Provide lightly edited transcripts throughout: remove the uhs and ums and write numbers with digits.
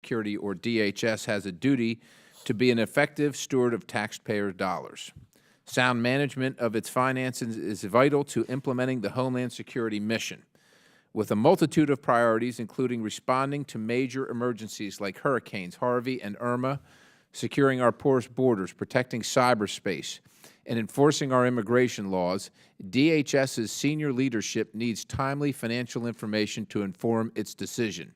Security, or DHS, has a duty to be an effective steward of taxpayer dollars. Sound management of its finances is vital to implementing the Homeland Security mission. With a multitude of priorities, including responding to major emergencies like Hurricanes Harvey and Irma, securing our porous borders, protecting cyberspace, and enforcing our immigration laws, DHS's senior leadership needs timely financial information to inform its decisions.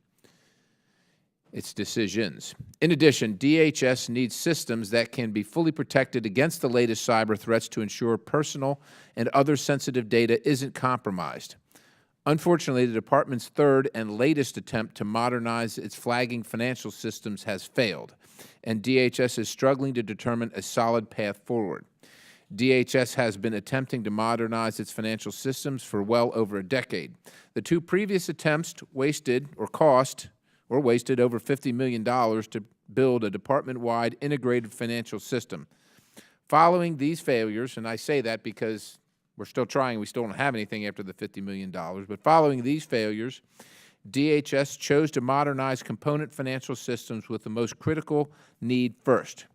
In addition, DHS needs systems that can be fully protected against the latest cyber threats to ensure personal and other sensitive data isn't compromised. Unfortunately, the Department's third and latest attempt to modernize its flagging financial systems has failed, and DHS is struggling to determine a solid path forward. DHS has been attempting to modernize its financial systems for well over a decade. The two previous attempts wasted over $50 million to build a department-wide integrated financial system. Following these failures, and I say that because we're still trying, we still don't have anything after the $50 million, but following these failures, DHS chose to modernize component financial systems with the most critical need first.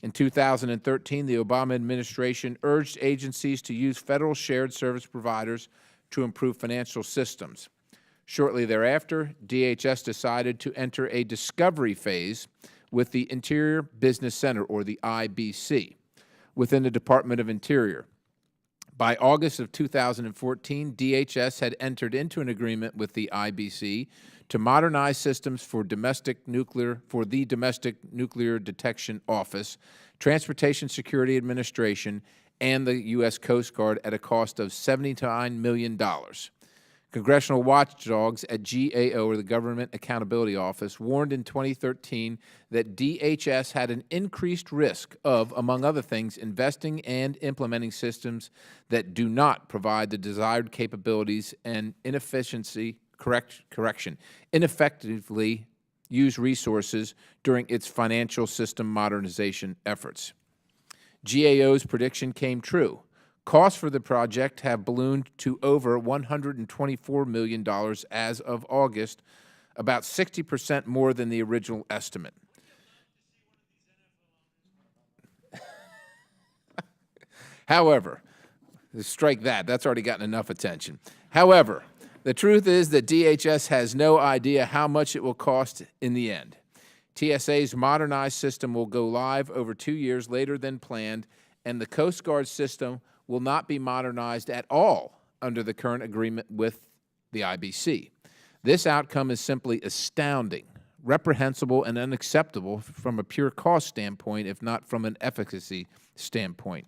In 2013, the Obama administration urged agencies to use federal shared service providers to improve financial systems. Shortly thereafter, DHS decided to enter a discovery phase with the Interior Business Center, or the IBC, within the Department of Interior. By August of 2014, DHS had entered into an agreement with the IBC to modernize systems for the Domestic Nuclear Detection Office, Transportation Security Administration, and the U.S. Coast Guard at a cost of $79 million. Congressional watchdogs at GAO, or the Government Accountability Office, warned in 2013 that DHS had an increased risk of, among other things, investing and implementing systems that do not provide the desired capabilities and ineffectively use resources during its financial system modernization efforts. GAO's prediction came true. Costs for the project have ballooned to over $124 million as of August, about 60% more than the original estimate. However, strike that. That's already gotten enough attention. However, the truth is that DHS has no idea how much it will cost in the end. TSA's modernized system will go live over 2 years later than planned, and the Coast Guard system will not be modernized at all under the current agreement with the IBC. This outcome is simply astounding, reprehensible, and unacceptable from a pure cost standpoint, if not from an efficacy standpoint.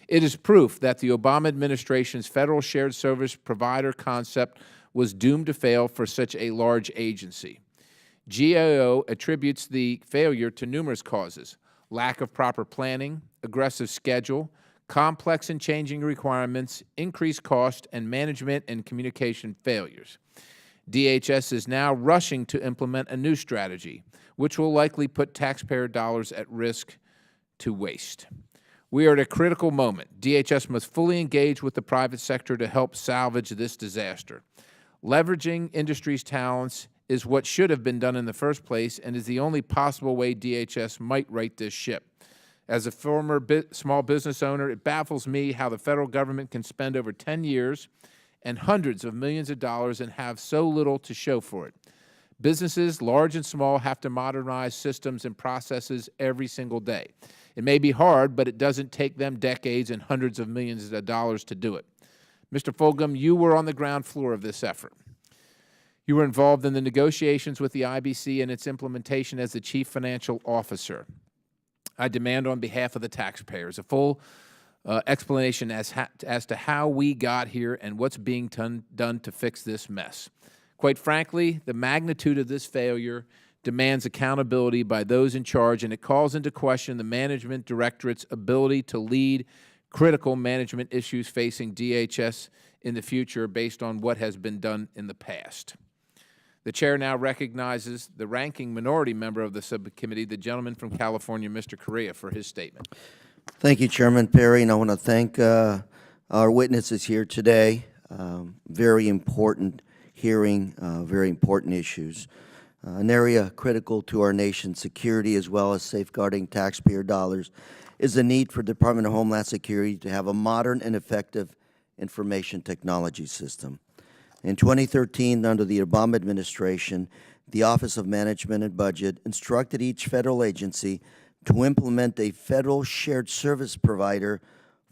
It is proof that the Obama administration's federal shared service provider concept was doomed to fail for such a large agency. GAO attributes the failure to numerous causes: lack of proper planning, aggressive schedule, complex and changing requirements, increased cost, and management and communication failures. DHS is now rushing to implement a new strategy, which will likely put taxpayer dollars at risk to waste. We are at a critical moment. DHS must fully engage with the private sector to help salvage this disaster. Leveraging industry's talents is what should have been done in the first place and is the only possible way DHS might right this ship. As a former small business owner, it baffles me how the federal government can spend over 10 years and hundreds of millions of dollars and have so little to show for it. Businesses, large and small, have to modernize systems and processes every single day. It may be hard, but it doesn't take them decades and hundreds of millions of dollars to do it. Mr. Fulgham, you were on the ground floor of this effort. You were involved in the negotiations with the IBC and its implementation as the Chief Financial Officer. I demand on behalf of the taxpayers a full explanation as to how we got here and what's being done to fix this mess. Quite frankly, the magnitude of this failure demands accountability by those in charge, and it calls into question the Management Directorate's ability to lead critical management issues facing DHS in the future based on what has been done in the past. The Chair now recognizes the ranking minority member of the subcommittee, the gentleman from California, Mr. Correa, for his statement. Thank you, Chairman Perry, and I want to thank our witnesses here today. Very important hearing, very important issues. an area critical to our nation's security as well as safeguarding taxpayer dollars, is the need for the Department of Homeland Security to have a modern and effective information technology system. In 2013, under the Obama administration, the Office of Management and Budget instructed each federal agency to implement a federal shared service provider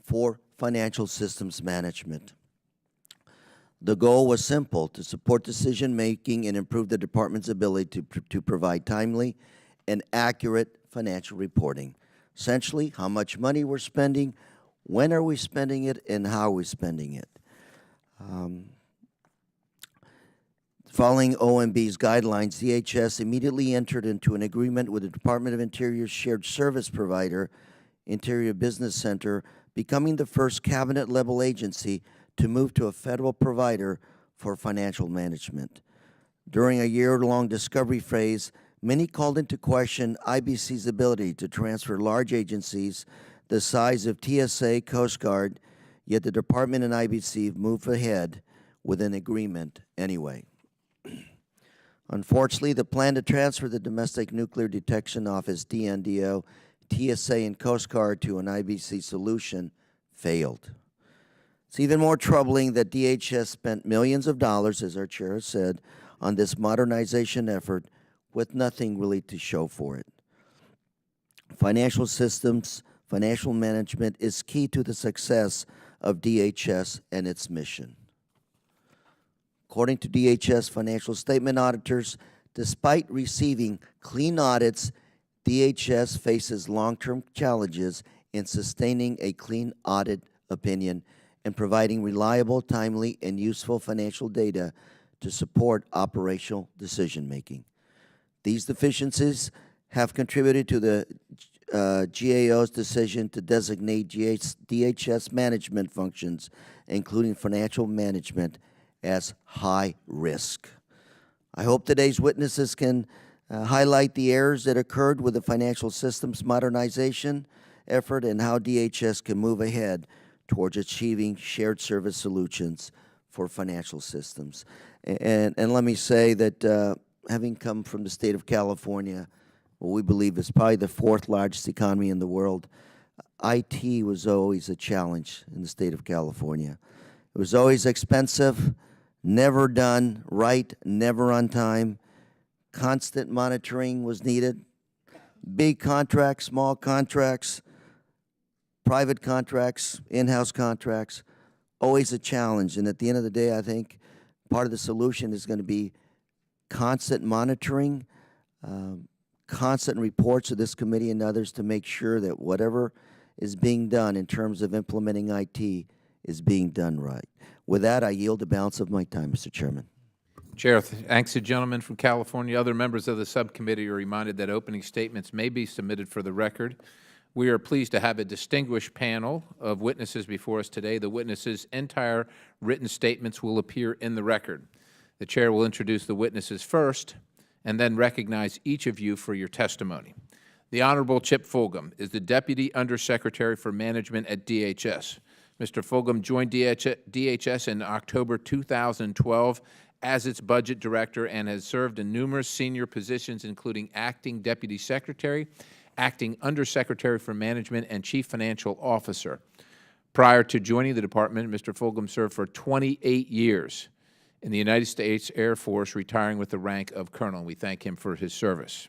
for financial systems management. The goal was simple: to support decision-making and improve the department's ability to provide timely and accurate financial reporting. Essentially, how much money we're spending, when are we spending it, and how are we spending it. Following OMB's guidelines, DHS immediately entered into an agreement with the Department of Interior's shared service provider, Interior Business Center, becoming the first cabinet-level agency to move to a federal provider for financial management. During a year-long discovery phase, many called into question IBC's ability to transfer large agencies the size of TSA, Coast Guard, yet the department and IBC moved ahead with an agreement anyway. Unfortunately, the plan to transfer the Domestic Nuclear Detection Office, DNDO, TSA, and Coast Guard to an IBC solution failed. It's even more troubling that DHS spent millions of dollars, as our chair has said, on this modernization effort with nothing really to show for it. Financial systems, financial management is key to the success of DHS and its mission. According to DHS financial statement auditors, despite receiving clean audits, DHS faces long-term challenges in sustaining a clean audit opinion and providing reliable, timely, and useful financial data to support operational decision-making. These deficiencies have contributed to the GAO's decision to designate DHS management functions, including financial management, as high risk. I hope today's witnesses can highlight the errors that occurred with the financial systems modernization effort and how DHS can move ahead towards achieving shared service solutions for financial systems. And let me say that having come from the state of California, what we believe is probably the fourth largest economy in the world, IT was always a challenge in the state of California. It was always expensive, never done right, never on time. Constant monitoring was needed. Big contracts, small contracts, private contracts, in-house contracts, always a challenge. And at the end of the day, I think part of the solution is going to be constant monitoring, constant reports to this committee and others to make sure that whatever is being done in terms of implementing IT is being done right. With that, I yield the balance of my time, Mr. Chairman. Chair thanks the gentleman from California. Other members of the subcommittee are reminded that opening statements may be submitted for the record. We are pleased to have a distinguished panel of witnesses before us today. The witnesses' entire written statements will appear in the record. The Chair will introduce the witnesses first and then recognize each of you for your testimony. The Honorable Chip Fulgham is the Deputy Undersecretary for Management at DHS. Mr. Fulgham joined DHS in October 2012 as its budget director and has served in numerous senior positions, including acting Deputy Secretary, acting Undersecretary for Management, and Chief Financial Officer. Prior to joining the department, Mr. Fulgham served for 28 years in the United States Air Force, retiring with the rank of colonel. We thank him for his service.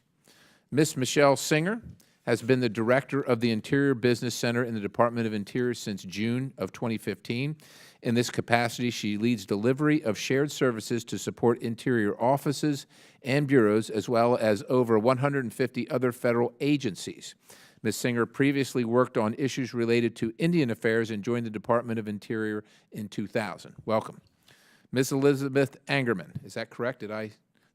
Ms. Michelle Singer has been the Director of the Interior Business Center in the Department of Interior since June of 2015. In this capacity, she leads delivery of shared services to support interior offices and bureaus, as well as over 150 other federal agencies. Ms. Singer previously worked on issues related to Indian affairs and joined the Department of Interior in 2000. Welcome. Ms. Elizabeth Angerman, is that correct?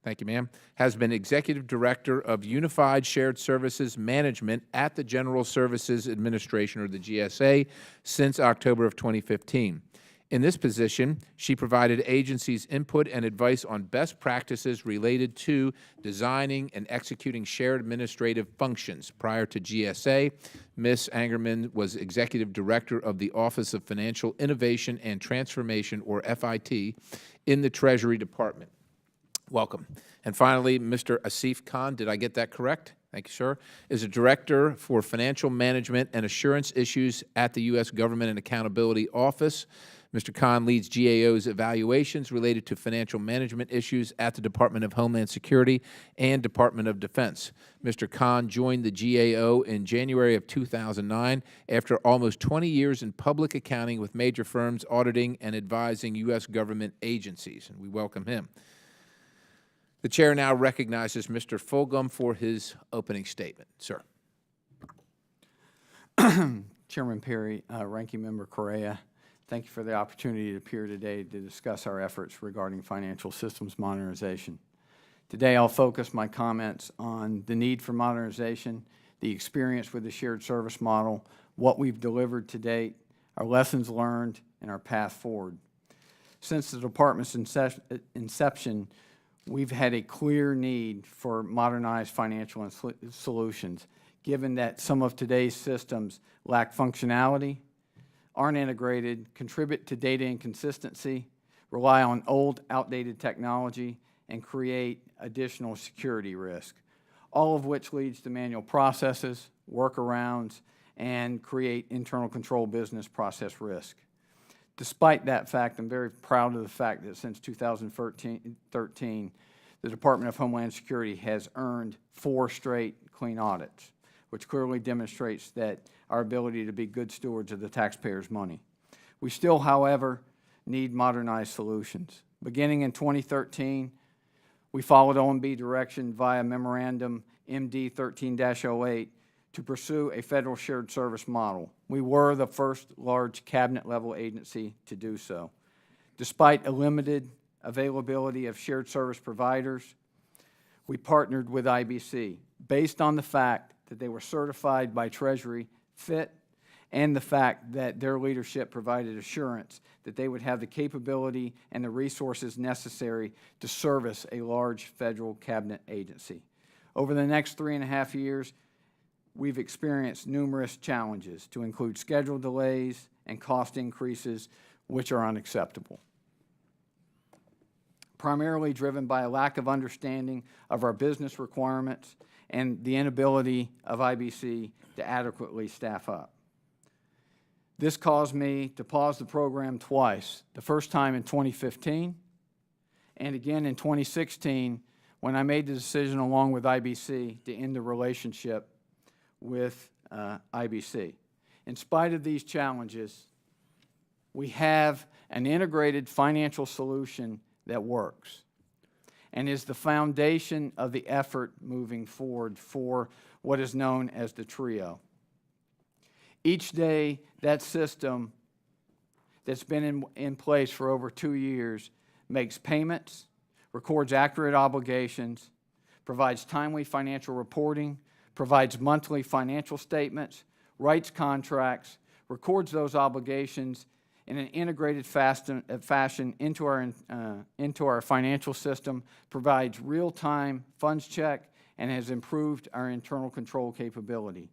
Thank you, ma'am, has been Executive Director of Unified Shared Services Management at the General Services Administration, or the GSA, since October of 2015. In this position, she provided agencies input and advice on best practices related to designing and executing shared administrative functions. Prior to GSA, Ms. Angerman was Executive Director of the Office of Financial Innovation and Transformation, or FIT, in the Treasury Department. Welcome. And finally, Mr. Asif Khan, did I get that correct? Thank you, sir. Is a Director for Financial Management and Assurance Issues at the U.S. Government and Accountability Office. Mr. Khan leads GAO's evaluations related to financial management issues at the Department of Homeland Security and Department of Defense. Mr. Khan joined the GAO in January of 2009 after almost 20 years in public accounting with major firms auditing and advising U.S. government agencies, and we welcome him. The chair now recognizes Mr. Fulghum for his opening statement. Sir. Chairman Perry, Ranking Member Correa, thank you for the opportunity to appear today to discuss our efforts regarding financial systems modernization. Today I'll focus my comments on the need for modernization, the experience with the shared service model, what we've delivered to date, our lessons learned, and our path forward. Since the Department's inception, we've had a clear need for modernized financial solutions, given that some of today's systems lack functionality, aren't integrated, contribute to data inconsistency, rely on old, outdated technology, and create additional security risk, all of which leads to manual processes, workarounds, and create internal control business process risk. Despite that fact, I'm very proud of the fact that since 2013, the Department of Homeland Security has earned 4 straight clean audits, which clearly demonstrates that our ability to be good stewards of the taxpayers' money. We still, however, need modernized solutions. Beginning in 2013, we followed OMB direction via Memorandum MD 13-08 to pursue a federal shared service model. We were the first large cabinet-level agency to do so. Despite a limited availability of shared service providers, we partnered with IBC based on the fact that they were certified by Treasury fit and the fact that their leadership provided assurance that they would have the capability and the resources necessary to service a large federal cabinet agency. Over the next 3.5 years, we've experienced numerous challenges to include schedule delays and cost increases, which are unacceptable, primarily driven by a lack of understanding of our business requirements and the inability of IBC to adequately staff up. This caused me to pause the program twice, the first time in 2015 and again in 2016 when I made the decision along with IBC to end the relationship with IBC. In spite of these challenges, we have an integrated financial solution that works and is the foundation of the effort moving forward for what is known as the TRIO. Each day, that system that's been in place for over 2 years makes payments, records accurate obligations, provides timely financial reporting, provides monthly financial statements, writes contracts, records those obligations in an integrated fashion into our financial system, provides real-time funds check, and has improved our internal control capability.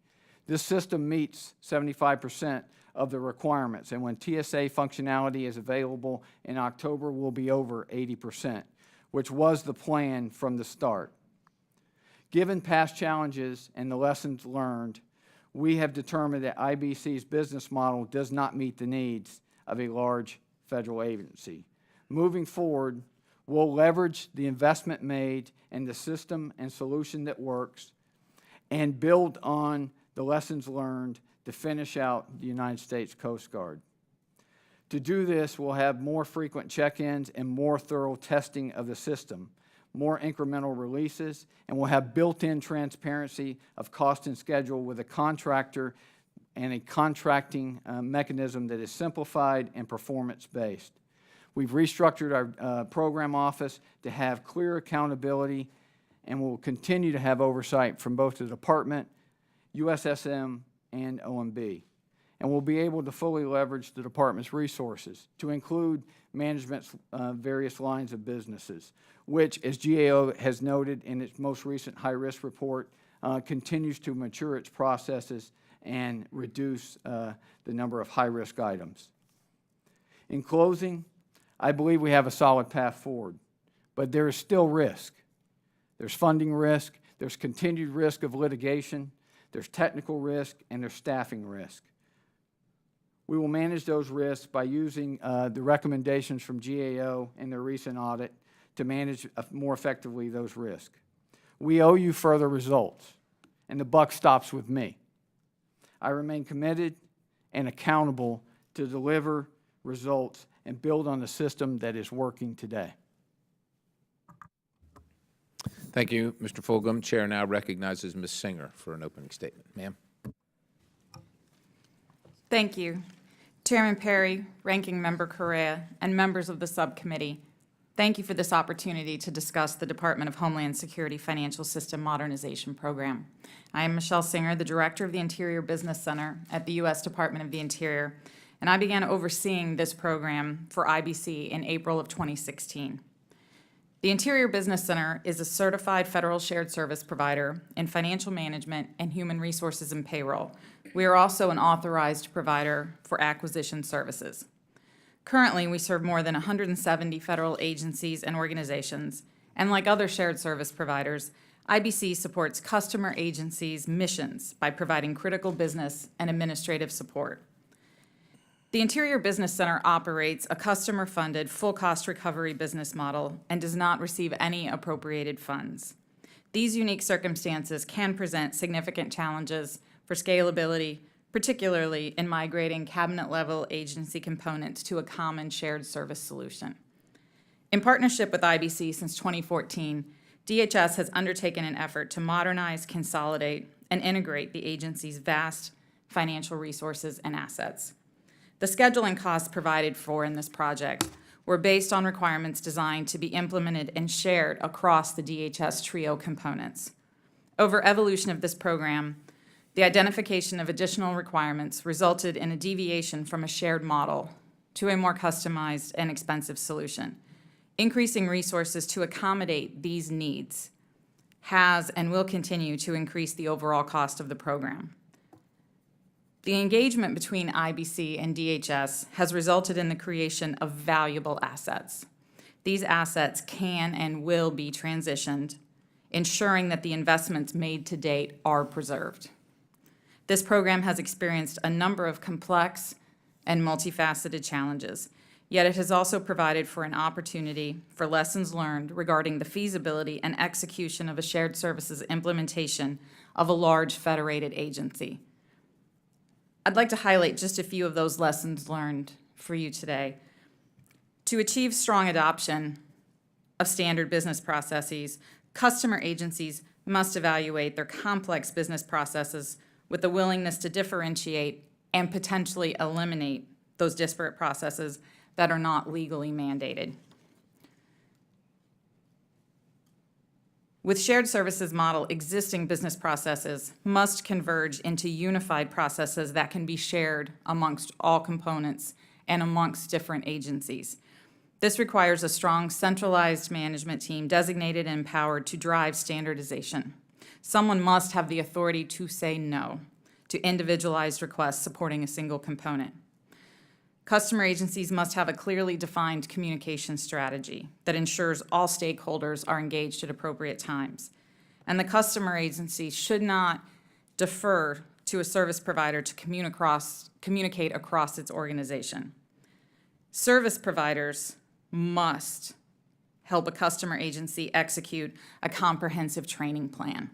This system meets 75% of the requirements, and when TSA functionality is available in October, we'll be over 80%, which was the plan from the start. Given past challenges and the lessons learned, we have determined that IBC's business model does not meet the needs of a large federal agency. Moving forward, we'll leverage the investment made in the system and solution that works and build on the lessons learned to finish out the United States Coast Guard. To do this, we'll have more frequent check-ins and more thorough testing of the system, more incremental releases, and we'll have built-in transparency of cost and schedule with a contractor and a contracting mechanism that is simplified and performance-based. We've restructured our program office to have clear accountability, and we'll continue to have oversight from both the Department, USSM, and OMB. And we'll be able to fully leverage the Department's resources to include management's various lines of businesses, which, as GAO has noted in its most recent high-risk report, continues to mature its processes and reduce the number of high-risk items. In closing, I believe we have a solid path forward. but there is still risk. There's funding risk, there's continued risk of litigation, there's technical risk, and there's staffing risk. We will manage those risks by using the recommendations from GAO in their recent audit to manage more effectively those risks. We owe you further results, and the buck stops with me. I remain committed and accountable to deliver results and build on the system that is working today. Thank you, Mr. Fulgham. Chair now recognizes Ms. Singer for an opening statement. Ma'am. Thank you. Chairman Perry, Ranking Member Correa, and members of the subcommittee, thank you for this opportunity to discuss the Department of Homeland Security Financial System Modernization Program. I am Michelle Singer, the Director of the Interior Business Center at the U.S. Department of the Interior, and I began overseeing this program for IBC in April of 2016. The Interior Business Center is a certified federal shared service provider in financial management and human resources and payroll. We are also an authorized provider for acquisition services. Currently, we serve more than 170 federal agencies and organizations, and like other shared service providers, IBC supports customer agencies' missions by providing critical business and administrative support. The Interior Business Center operates a customer-funded, full-cost recovery business model and does not receive any appropriated funds. These unique circumstances can present significant challenges for scalability, particularly in migrating cabinet-level agency components to a common shared service solution. In partnership with IBC since 2014, DHS has undertaken an effort to modernize, consolidate, and integrate the agency's vast financial resources and assets. The scheduling costs provided for in this project were based on requirements designed to be implemented and shared across the DHS TRIO components. Over evolution of this program, the identification of additional requirements resulted in a deviation from a shared model to a more customized and expensive solution. Increasing resources to accommodate these needs has and will continue to increase the overall cost of the program. The engagement between IBC and DHS has resulted in the creation of valuable assets. These assets can and will be transitioned, ensuring that the investments made to date are preserved. This program has experienced a number of complex and multifaceted challenges, yet it has also provided for an opportunity for lessons learned regarding the feasibility and execution of a shared services implementation of a large federated agency. I'd like to highlight just a few of those lessons learned for you today. To achieve strong adoption of standard business processes, customer agencies must evaluate their complex business processes with the willingness to differentiate and potentially eliminate those disparate processes that are not legally mandated. With shared services model, existing business processes must converge into unified processes that can be shared amongst all components and amongst different agencies. This requires a strong centralized management team designated and empowered to drive standardization. Someone must have the authority to say no to individualized requests supporting a single component. Customer agencies must have a clearly defined communication strategy that ensures all stakeholders are engaged at appropriate times. And the customer agency should not defer to a service provider to communicate across its organization. Service providers must help a customer agency execute a comprehensive training plan.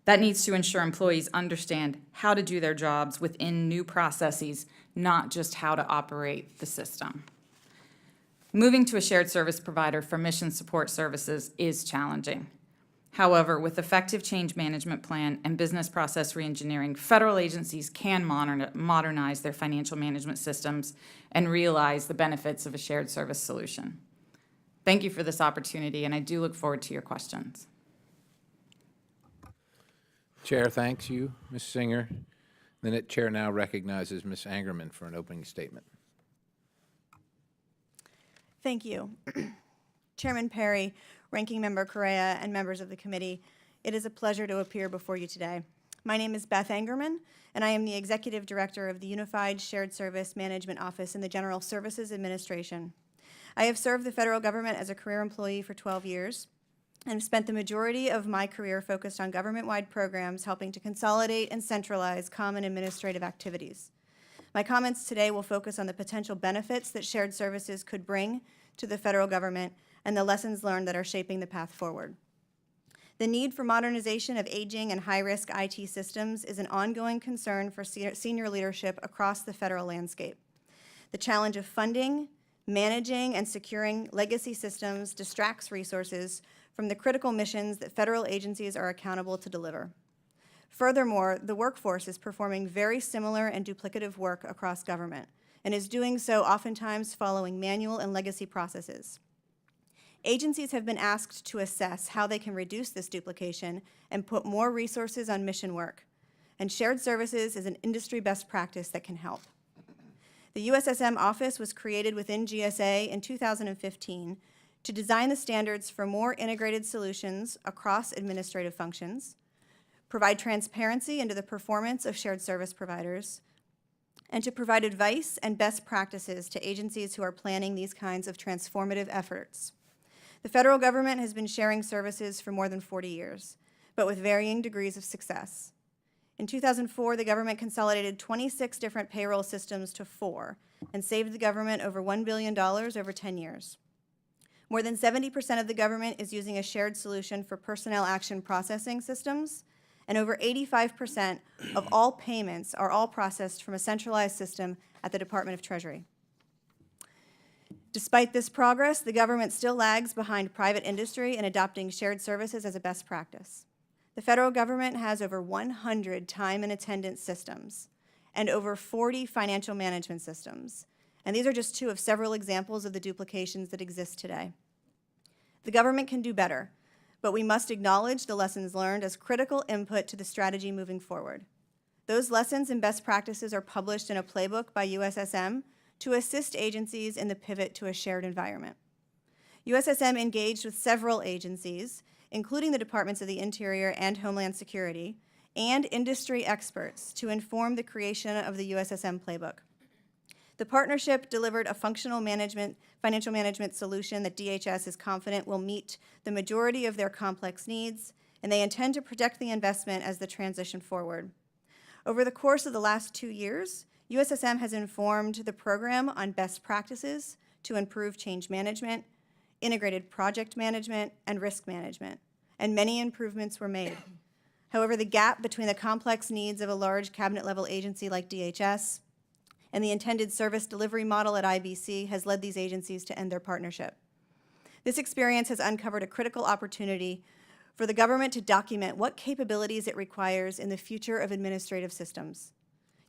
That needs to ensure employees understand how to do their jobs within new processes, not just how to operate the system. Moving to a shared service provider for mission support services is challenging. However, with effective change management plan and business process reengineering, federal agencies can modernize their financial management systems and realize the benefits of a shared service solution. Thank you for this opportunity, and I do look forward to your questions. Chair thanks you, Ms. Singer. The chair now recognizes Ms. Angerman for an opening statement. Thank you. Chairman Perry, Ranking Member Correa, and members of the committee, it is a pleasure to appear before you today. My name is Beth Angerman, and I am the Executive Director of the Unified Shared Service Management Office in the General Services Administration. I have served the federal government as a career employee for 12 years and have spent the majority of my career focused on government-wide programs helping to consolidate and centralize common administrative activities. My comments today will focus on the potential benefits that shared services could bring to the federal government and the lessons learned that are shaping the path forward. The need for modernization of aging and high-risk IT systems is an ongoing concern for senior leadership across the federal landscape. The challenge of funding, managing, and securing legacy systems distracts resources from the critical missions that federal agencies are accountable to deliver. Furthermore, the workforce is performing very similar and duplicative work across government, and is doing so oftentimes following manual and legacy processes. Agencies have been asked to assess how they can reduce this duplication and put more resources on mission work, and shared services is an industry best practice that can help. The USSM office was created within GSA in 2015 to design the standards for more integrated solutions across administrative functions, provide transparency into the performance of shared service providers, and to provide advice and best practices to agencies who are planning these kinds of transformative efforts. The federal government has been sharing services for more than 40 years, but with varying degrees of success. In 2004, the government consolidated 26 different payroll systems to 4 and saved the government over $1 billion over 10 years. More than 70% of the government is using a shared solution for personnel action processing systems, and over 85% of all payments are all processed from a centralized system at the Department of Treasury. Despite this progress, the government still lags behind private industry in adopting shared services as a best practice. The federal government has over 100 time and attendance systems and over 40 financial management systems, and these are just 2 of several examples of the duplications that exist today. The government can do better, but we must acknowledge the lessons learned as critical input to the strategy moving forward. Those lessons and best practices are published in a playbook by USSM to assist agencies in the pivot to a shared environment. USSM engaged with several agencies, including the Departments of the Interior and Homeland Security, and industry experts to inform the creation of the USSM playbook. The partnership delivered a functional financial management solution that DHS is confident will meet the majority of their complex needs, and they intend to protect the investment as the transition forward. Over the course of the last 2 years, USSM has informed the program on best practices to improve change management, integrated project management, and risk management, and many improvements were made. However, the gap between the complex needs of a large cabinet-level agency like DHS and the intended service delivery model at IBC has led these agencies to end their partnership. This experience has uncovered a critical opportunity for the government to document what capabilities it requires in the future of administrative systems.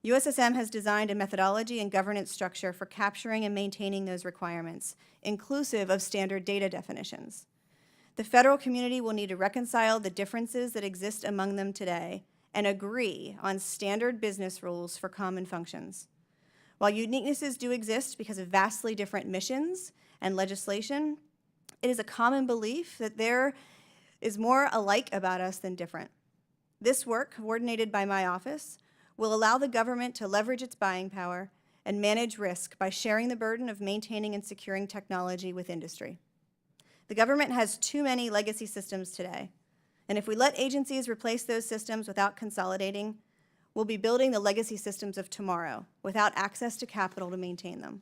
USSM has designed a methodology and governance structure for capturing and maintaining those requirements, inclusive of standard data definitions. The federal community will need to reconcile the differences that exist among them today and agree on standard business rules for common functions. While uniquenesses do exist because of vastly different missions and legislation, it is a common belief that there is more alike about us than different. This work, coordinated by my office, will allow the government to leverage its buying power and manage risk by sharing the burden of maintaining and securing technology with industry. The government has too many legacy systems today, and if we let agencies replace those systems without consolidating, we'll be building the legacy systems of tomorrow without access to capital to maintain them.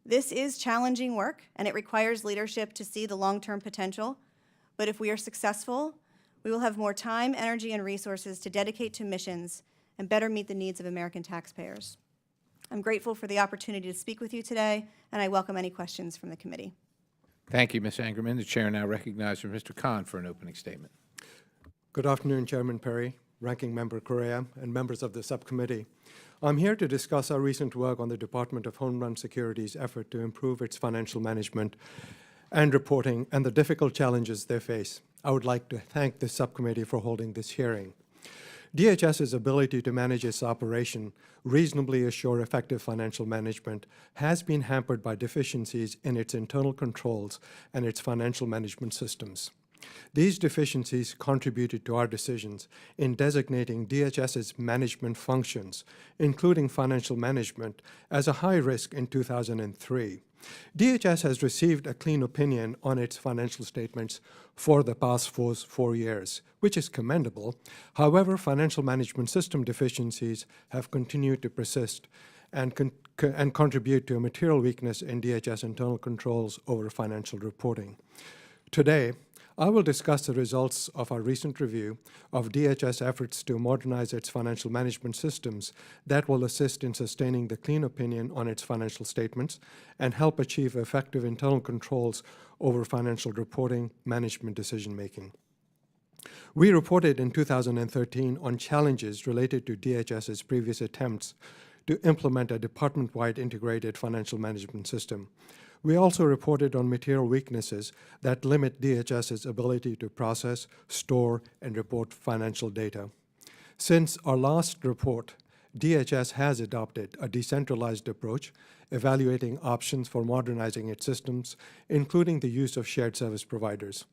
This is challenging work, and it requires leadership to see the long-term potential, but if we are successful, we will have more time, energy, and resources to dedicate to missions and better meet the needs of American taxpayers. I'm grateful for the opportunity to speak with you today, and I welcome any questions from the committee. Thank you, Ms. Angerman. The chair now recognizes Mr. Khan for an opening statement. Good afternoon, Chairman Perry, Ranking Member Correa, and members of the subcommittee. I'm here to discuss our recent work on the Department of Homeland Security's effort to improve its financial management and reporting and the difficult challenges they face. I would like to thank this subcommittee for holding this hearing. DHS's ability to manage its operation, reasonably assure effective financial management, has been hampered by deficiencies in its internal controls and its financial management systems. These deficiencies contributed to our decisions in designating DHS's management functions, including financial management, as a high risk in 2003. DHS has received a clean opinion on its financial statements for the past 4 years, which is commendable. However, financial management system deficiencies have continued to persist and contribute to a material weakness in DHS internal controls over financial reporting. Today, I will discuss the results of our recent review of DHS efforts to modernize its financial management systems that will assist in sustaining the clean opinion on its financial statements and help achieve effective internal controls over financial reporting, management decision-making. We reported in 2013 on challenges related to DHS's previous attempts to implement a department-wide integrated financial management system. We also reported on material weaknesses that limit DHS's ability to process, store, and report financial data. Since our last report, DHS has adopted a decentralized approach, evaluating options for modernizing its systems, including the use of shared service providers.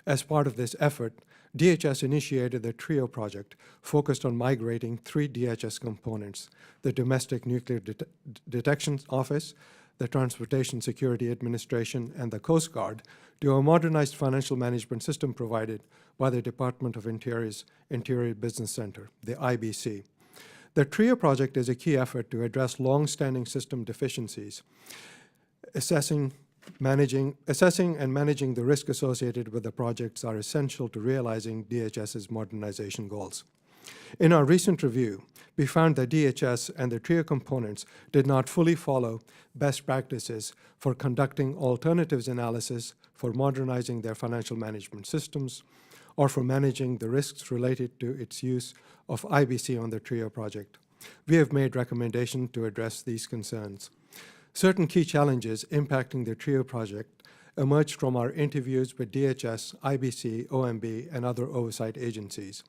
As part of this effort, DHS initiated the TRIO project focused on migrating 3 DHS components: the Domestic Nuclear Detection Office, the Transportation Security Administration, and the Coast Guard, to a modernized financial management system provided by the Department of Interior's Interior Business Center, the IBC. The TRIO project is a key effort to address long-standing system deficiencies, assessing and managing the risk associated with the projects are essential to realizing DHS's modernization goals. In our recent review, we found that DHS and the TRIO components did not fully follow best practices for conducting alternatives analysis for modernizing their financial management systems or for managing the risks related to its use of IBC on the TRIO project. We have made recommendations to address these concerns. Certain key challenges impacting the TRIO project emerged from our interviews with DHS, IBC, OMB, and other oversight agencies.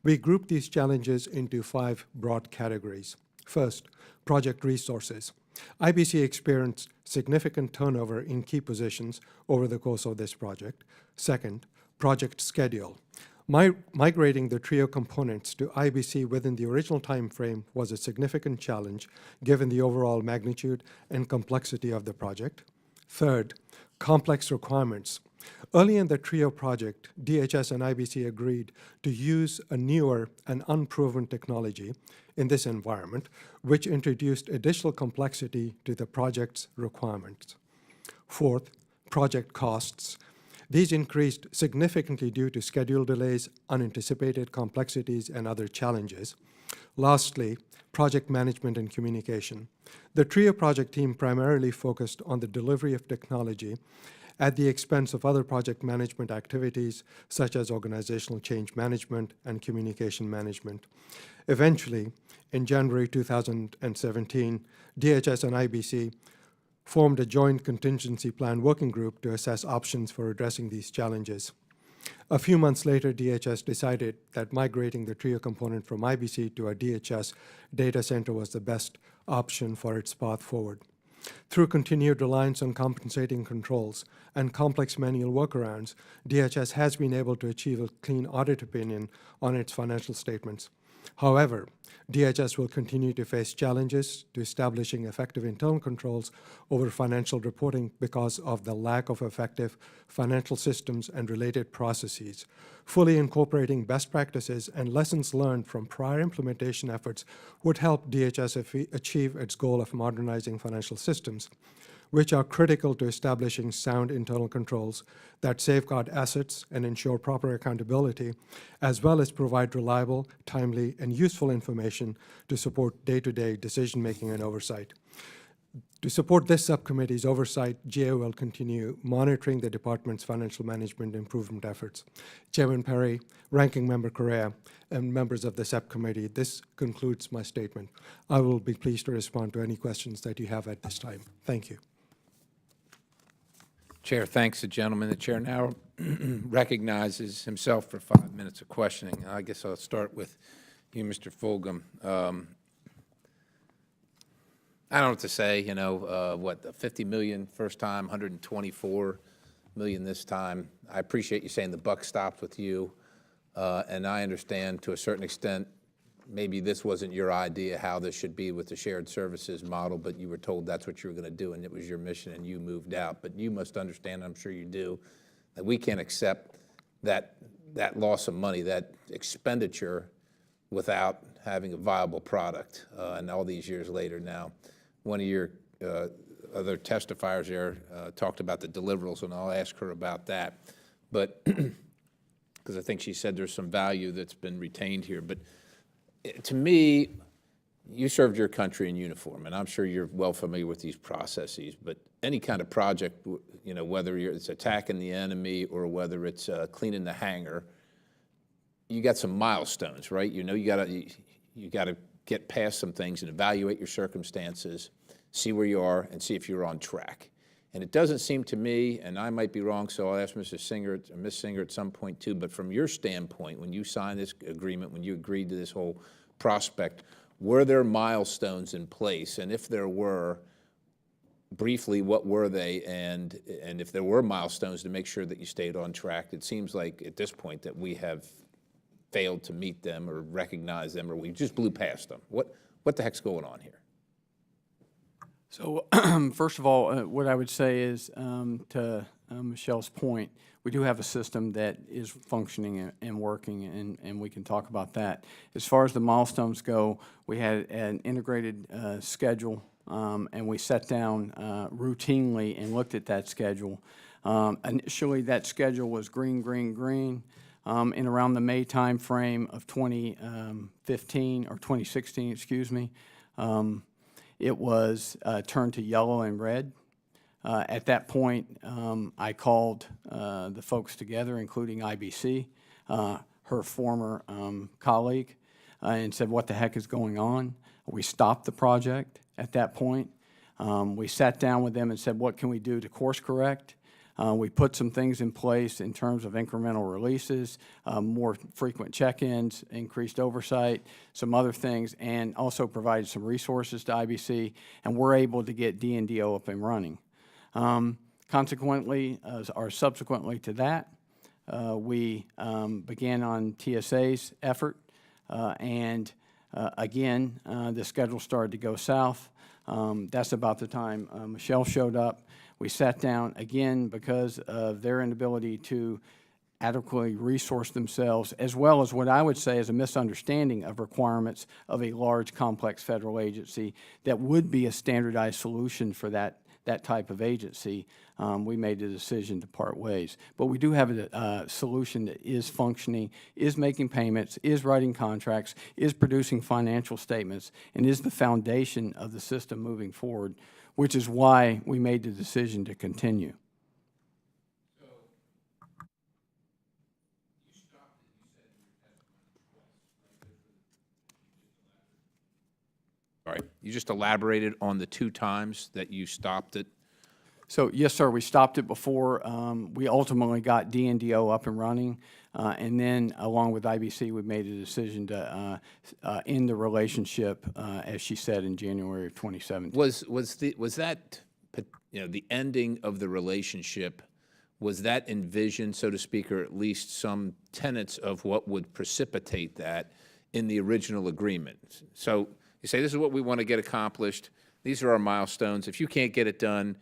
We grouped these challenges into 5 broad categories. First, project resources. IBC experienced significant turnover in key positions over the course of this project. Second, project schedule. Migrating the TRIO components to IBC within the original time frame was a significant challenge given the overall magnitude and complexity of the project. Third, complex requirements. Early in the TRIO project, DHS and IBC agreed to use a newer and unproven technology in this environment, which introduced additional complexity to the project's requirements. Fourth, project costs. These increased significantly due to schedule delays, unanticipated complexities, and other challenges. Lastly, project management and communication. The TRIO project team primarily focused on the delivery of technology at the expense of other project management activities such as organizational change management and communication management. Eventually, in January 2017, DHS and IBC formed a joint contingency plan working group to assess options for addressing these challenges. A few months later, DHS decided that migrating the TRIO component from IBC to a DHS data center was the best option for its path forward. Through continued reliance on compensating controls and complex manual workarounds, DHS has been able to achieve a clean audit opinion on its financial statements. However, DHS will continue to face challenges to establishing effective internal controls over financial reporting because of the lack of effective financial systems and related processes. Fully incorporating best practices and lessons learned from prior implementation efforts would help DHS achieve its goal of modernizing financial systems, which are critical to establishing sound internal controls that safeguard assets and ensure proper accountability, as well as provide reliable, timely, and useful information to support day-to-day decision-making and oversight. To support this subcommittee's oversight, GA will continue monitoring the department's financial management improvement efforts. Chairman Perry, Ranking Member Correa, and members of the subcommittee, this concludes my statement. I will be pleased to respond to any questions that you have at this time. Thank you. Chair thanks the gentleman. The chair now recognizes himself for 5 minutes of questioning. I guess I'll start with you, Mr. Fulgham. I don't know what to say, what, the 50 million first time, 124 million this time. I appreciate you saying the buck stops with you, and I understand to a certain extent maybe this wasn't your idea how this should be with the shared services model, but you were told that's what you were going to do, and it was your mission, and you moved out. But you must understand, I'm sure you do, that we can't accept that loss of money, that expenditure, without having a viable product. And all these years later now, one of your other testifiers there talked about the deliverables, and I'll ask her about that. But because I think she said there's some value that's been retained here. But to me, you served your country in uniform, and I'm sure you're well familiar with these processes, but any kind of project, you know, whether it's attacking the enemy or whether it's cleaning the hangar, you got some milestones, right? You know, you gotta get past some things and evaluate your circumstances, see where you are, and see if you're on track. And it doesn't seem to me, and I might be wrong, so I'll ask Ms. Singer at some point too, but from your standpoint, when you signed this agreement, when you agreed to this whole prospect, were there milestones in place? And if there were, briefly, what were they? And if there were milestones, to make sure that you stayed on track. It seems like at this point that we have failed to meet them or recognize them, or we just blew past them. What the heck's going on here? So first of all, what I would say is, to Michelle's point, we do have a system that is functioning and working, and we can talk about that. As far as the milestones go, we had an integrated schedule, and we sat down routinely and looked at that schedule. Initially, that schedule was green, green, green. In around the May timeframe of 2015 or 2016, excuse me, it was turned to yellow and red. At that point, I called the folks together, including IBC, her former colleague, and said, what the heck is going on? We stopped the project at that point. We sat down with them and said, what can we do to course correct? We put some things in place in terms of incremental releases, more frequent check-ins, increased oversight, some other things, and also provided some resources to IBC, and we're able to get D&DO up and running. Consequently, or subsequently to that, we began on TSA's effort, and again, the schedule started to go south. That's about the time Michelle showed up. We sat down again because of their inability to adequately resource themselves, as well as what I would say is a misunderstanding of requirements of a large, complex federal agency that would be a standardized solution for that type of agency. We made the decision to part ways. But we do have a solution that is functioning, is making payments, is writing contracts, is producing financial statements, and is the foundation of the system moving forward, which is why we made the decision to continue. All right, you just elaborated on the 2 times that you stopped it. So, yes, sir, we stopped it before we ultimately got D&DO up and running, and then along with IBC, we made a decision to end the relationship, as she said, in January of 2017. Was that, you know, the ending of the relationship, was that envisioned, so to speak, or at least some tenets of what would precipitate that in the original agreement? So you say, this is what we want to get accomplished. These are our milestones. If you can't get it done,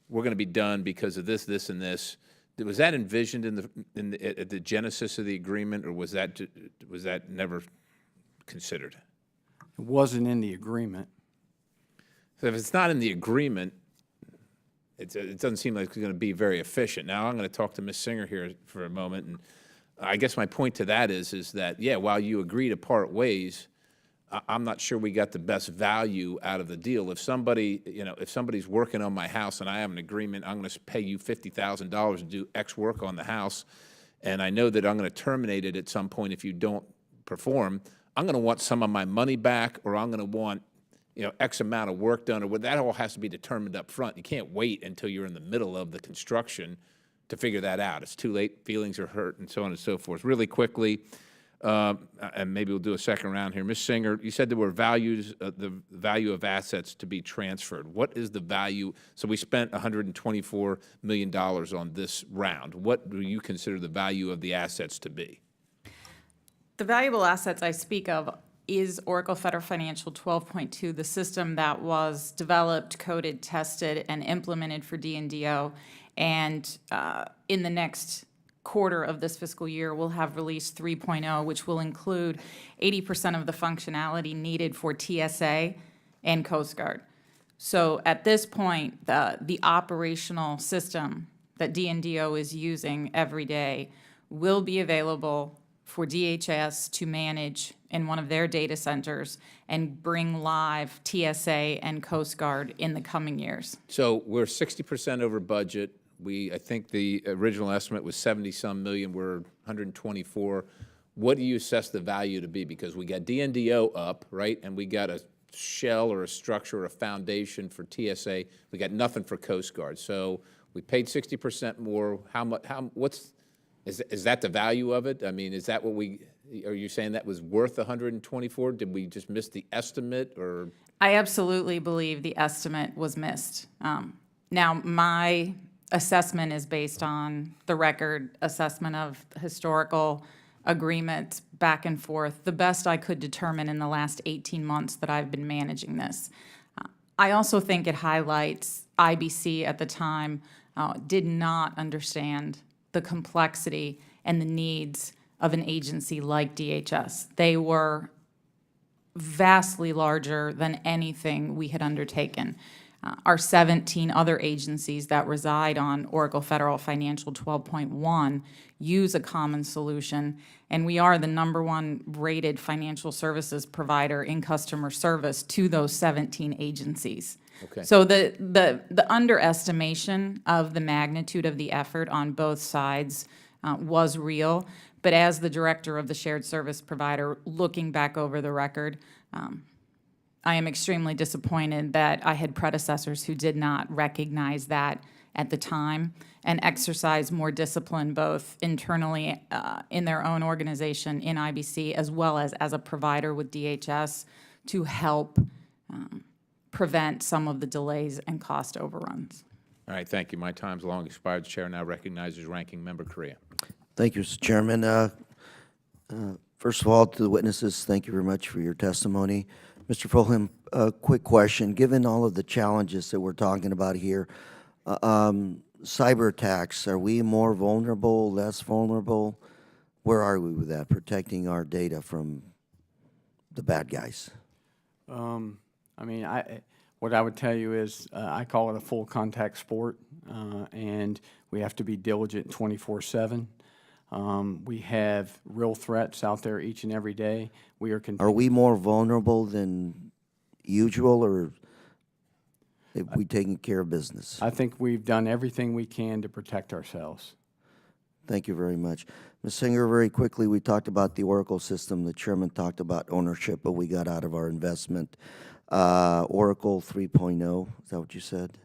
we're going to be done because of this, this, and this. Was that envisioned at the genesis of the agreement, or was that never considered? It wasn't in the agreement. So if it's not in the agreement, it doesn't seem like it's going to be very efficient. Now I'm going to talk to Ms. Singer here for a moment, and I guess my point to that is that, yeah, while you agree to part ways, I'm not sure we got the best value out of the deal. If somebody, you know, if somebody's working on my house and I have an agreement, I'm going to pay you $50,000 to do X work on the house, and I know that I'm going to terminate it at some point if you don't perform, I'm going to want some of my money back, or I'm going to want, you know, X amount of work done, or that all has to be determined up front. You can't wait until you're in the middle of the construction to figure that out. It's too late, feelings are hurt, and so on and so forth. Really quickly, and maybe we'll do a second round here. Ms. Singer, you said there were values, the value of assets to be transferred. What is the value? So we spent $124 million on this round. What do you consider the value of the assets to be? The valuable assets I speak of is Oracle Federal Financial 12.2, the system that was developed, coded, tested, and implemented for D&DO. And in the next quarter of this fiscal year, we'll have release 3.0, which will include 80% of the functionality needed for TSA and Coast Guard. So at this point, the operational system that D&DO is using every day will be available for DHS to manage in one of their data centers and bring live TSA and Coast Guard in the coming years. So we're 60% over budget. I think the original estimate was 70-some million. We're 124. What do you assess the value to be? Because we got D&DO up, right, and we got a shell or a structure or a foundation for TSA. We got nothing for Coast Guard. So we paid 60% more. How much? Is that the value of it? I mean, is that what are you saying that was worth 124? Did we just miss the estimate, or? I absolutely believe the estimate was missed. Now, my assessment is based on the record assessment of historical agreements back and forth, the best I could determine in the last 18 months that I've been managing this. I also think it highlights IBC at the time did not understand the complexity and the needs of an agency like DHS. They were vastly larger than anything we had undertaken. Our 17 other agencies that reside on Oracle Federal Financial 12.1 use a common solution, and we are the #1 rated financial services provider in customer service to those 17 agencies. Okay. So the underestimation of the magnitude of the effort on both sides was real, but as the director of the shared service provider, looking back over the record, I am extremely disappointed that I had predecessors who did not recognize that at the time and exercise more discipline both internally in their own organization in IBC as well as a provider with DHS to help prevent some of the delays and cost overruns. All right, thank you. My time's long expired. The chair now recognizes Ranking Member Correa. Thank you, Mr. Chairman. First of all, to the witnesses, thank you very much for your testimony. Mr. Fulham, a quick question. Given all of the challenges that we're talking about here, cyber attacks, are we more vulnerable, less vulnerable? Where are we with that, protecting our data from the bad guys? I mean, what I would tell you is I call it a full contact sport, and we have to be diligent 24/7. We have real threats out there each and every day. Are we more vulnerable than usual, or have we taken care of business? I think we've done everything we can to protect ourselves. Thank you very much. Ms. Singer, very quickly, we talked about the Oracle system. The chairman talked about ownership, but we got out of our investment. Oracle 3.0, is that what you said?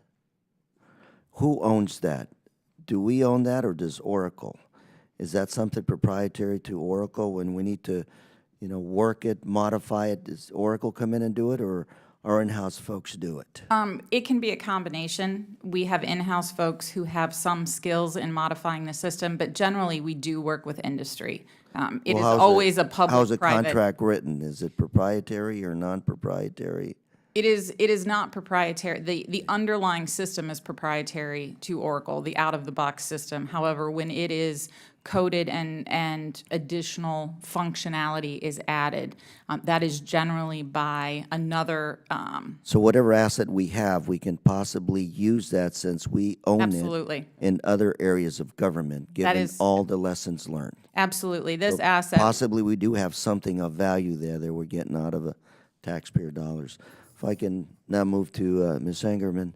Who owns that? Do we own that, or does Oracle? Is that something proprietary to Oracle when we need to, work it, modify it? Does Oracle come in and do it, or our in-house folks do it? It can be a combination. We have in-house folks who have some skills in modifying the system, but generally we do work with industry. It is always a public-private. How's the contract written? Is it proprietary or non-proprietary? It is not proprietary. The underlying system is proprietary to Oracle, the out-of-the-box system. However, when it is coded and additional functionality is added, that is generally by another. So whatever asset we have, we can possibly use that since we own Absolutely. it in other areas of government, given all the lessons learned. Absolutely. This So asset. possibly we do have something of value there that we're getting out of the taxpayer dollars. If I can now move to Ms. Angerman.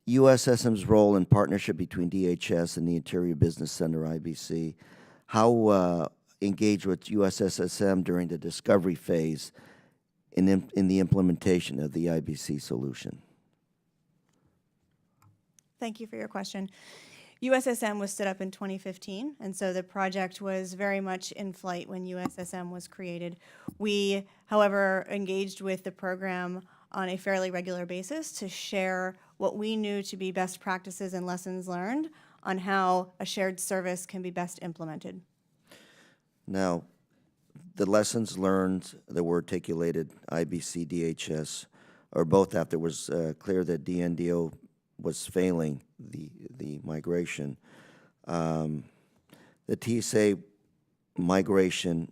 USSM's role in partnership between DHS and the Interior Business Center, IBC, how engaged with USSM during the discovery phase in the implementation of the IBC solution? Thank you for your question. USSM was stood up in 2015, and so the project was very much in flight when USSM was created. We, however, engaged with the program on a fairly regular basis to share what we knew to be best practices and lessons learned on how a shared service can be best implemented. Now, the lessons learned that were articulated, IBC, DHS, or both after it was clear that DNDO was failing the migration. The TSA migration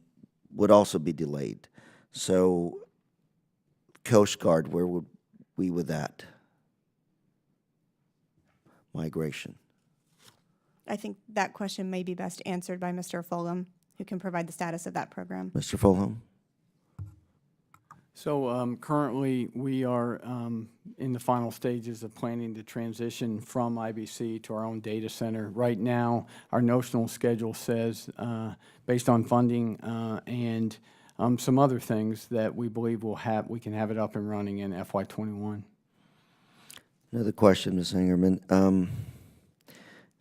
would also be delayed. So, Coast Guard, where would we with that migration? I think that question may be best answered by Mr. Fulgham, who can provide the status of that program. Mr. Fulham? So currently, we are in the final stages of planning to transition from IBC to our own data center. Right now, our notional schedule says, based on funding and some other things, that we believe we can have it up and running in FY21. Another question, Ms. Ingerman.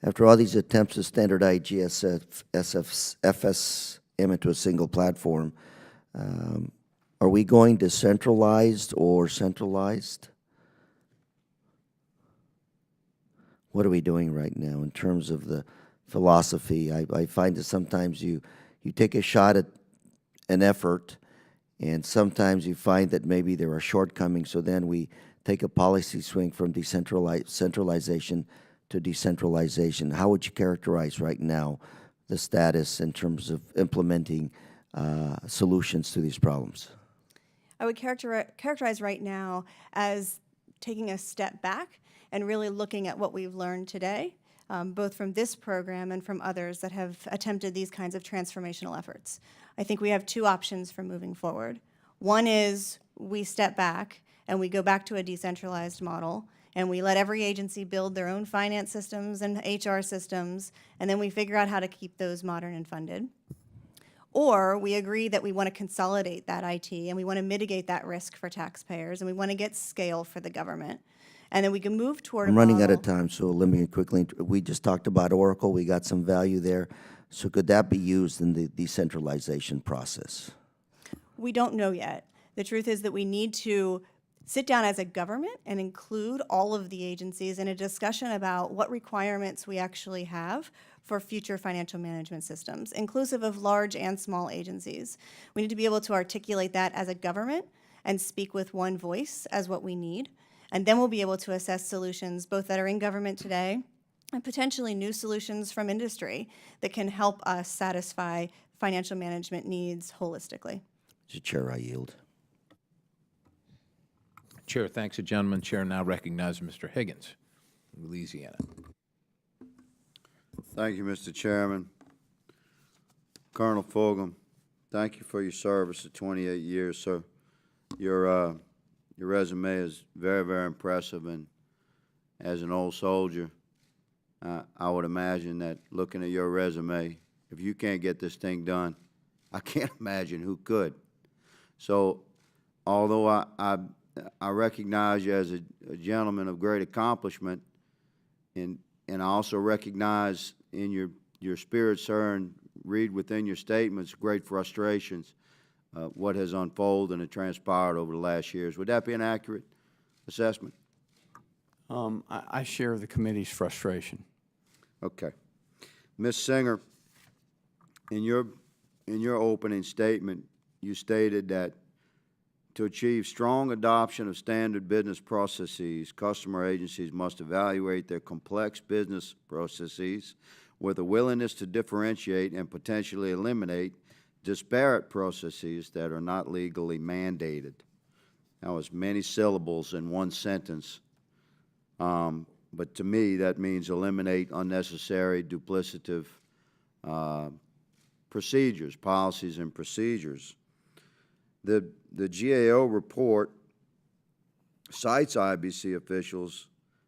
After all these attempts to standardize FSM into a single platform, are we going decentralized or centralized? What are we doing right now in terms of the philosophy? I find that sometimes you take a shot at an effort, and sometimes you find that maybe there are shortcomings, so then we take a policy swing from centralization to decentralization. How would you characterize right now the status in terms of implementing solutions to these problems? I would characterize right now as taking a step back and really looking at what we've learned today, both from this program and from others that have attempted these kinds of transformational efforts. I think we have two options for moving forward. One is we step back and we go back to a decentralized model, and we let every agency build their own finance systems and HR systems, and then we figure out how to keep those modern and funded. Or we agree that we want to consolidate that IT and we want to mitigate that risk for taxpayers and we want to get scale for the government. And then we can move toward I'm a running out model. of time, so let me quickly, we just talked about Oracle, we got some value there. So could that be used in the decentralization process? We don't know yet. The truth is that we need to sit down as a government and include all of the agencies in a discussion about what requirements we actually have for future financial management systems, inclusive of large and small agencies. We need to be able to articulate that as a government and speak with one voice as what we need. And then we'll be able to assess solutions both that are in government today and potentially new solutions from industry that can help us satisfy financial management needs holistically. Mr. Chair, I yield. Chair thanks the gentleman. Chair now recognizes Mr. Higgins, Louisiana. Thank you, Mr. Chairman. Colonel Fulgham, thank you for your service of 28 years, sir. Your resume is very, very impressive, and as an old soldier, I would imagine that looking at your resume, if you can't get this thing done, I can't imagine who could. So, although I recognize you as a gentleman of great accomplishment, and I also recognize in your spirit, sir, and read within your statements great frustrations, what has unfolded and transpired over the last years. Would that be an accurate assessment? I share the committee's frustration. Okay. Ms. Singer, in your opening statement, you stated that to achieve strong adoption of standard business processes, customer agencies must evaluate their complex business processes with a willingness to differentiate and potentially eliminate disparate processes that are not legally mandated. That was many syllables in one sentence, but to me that means eliminate unnecessary, duplicative procedures, policies, and procedures. The GAO report cites IBC officials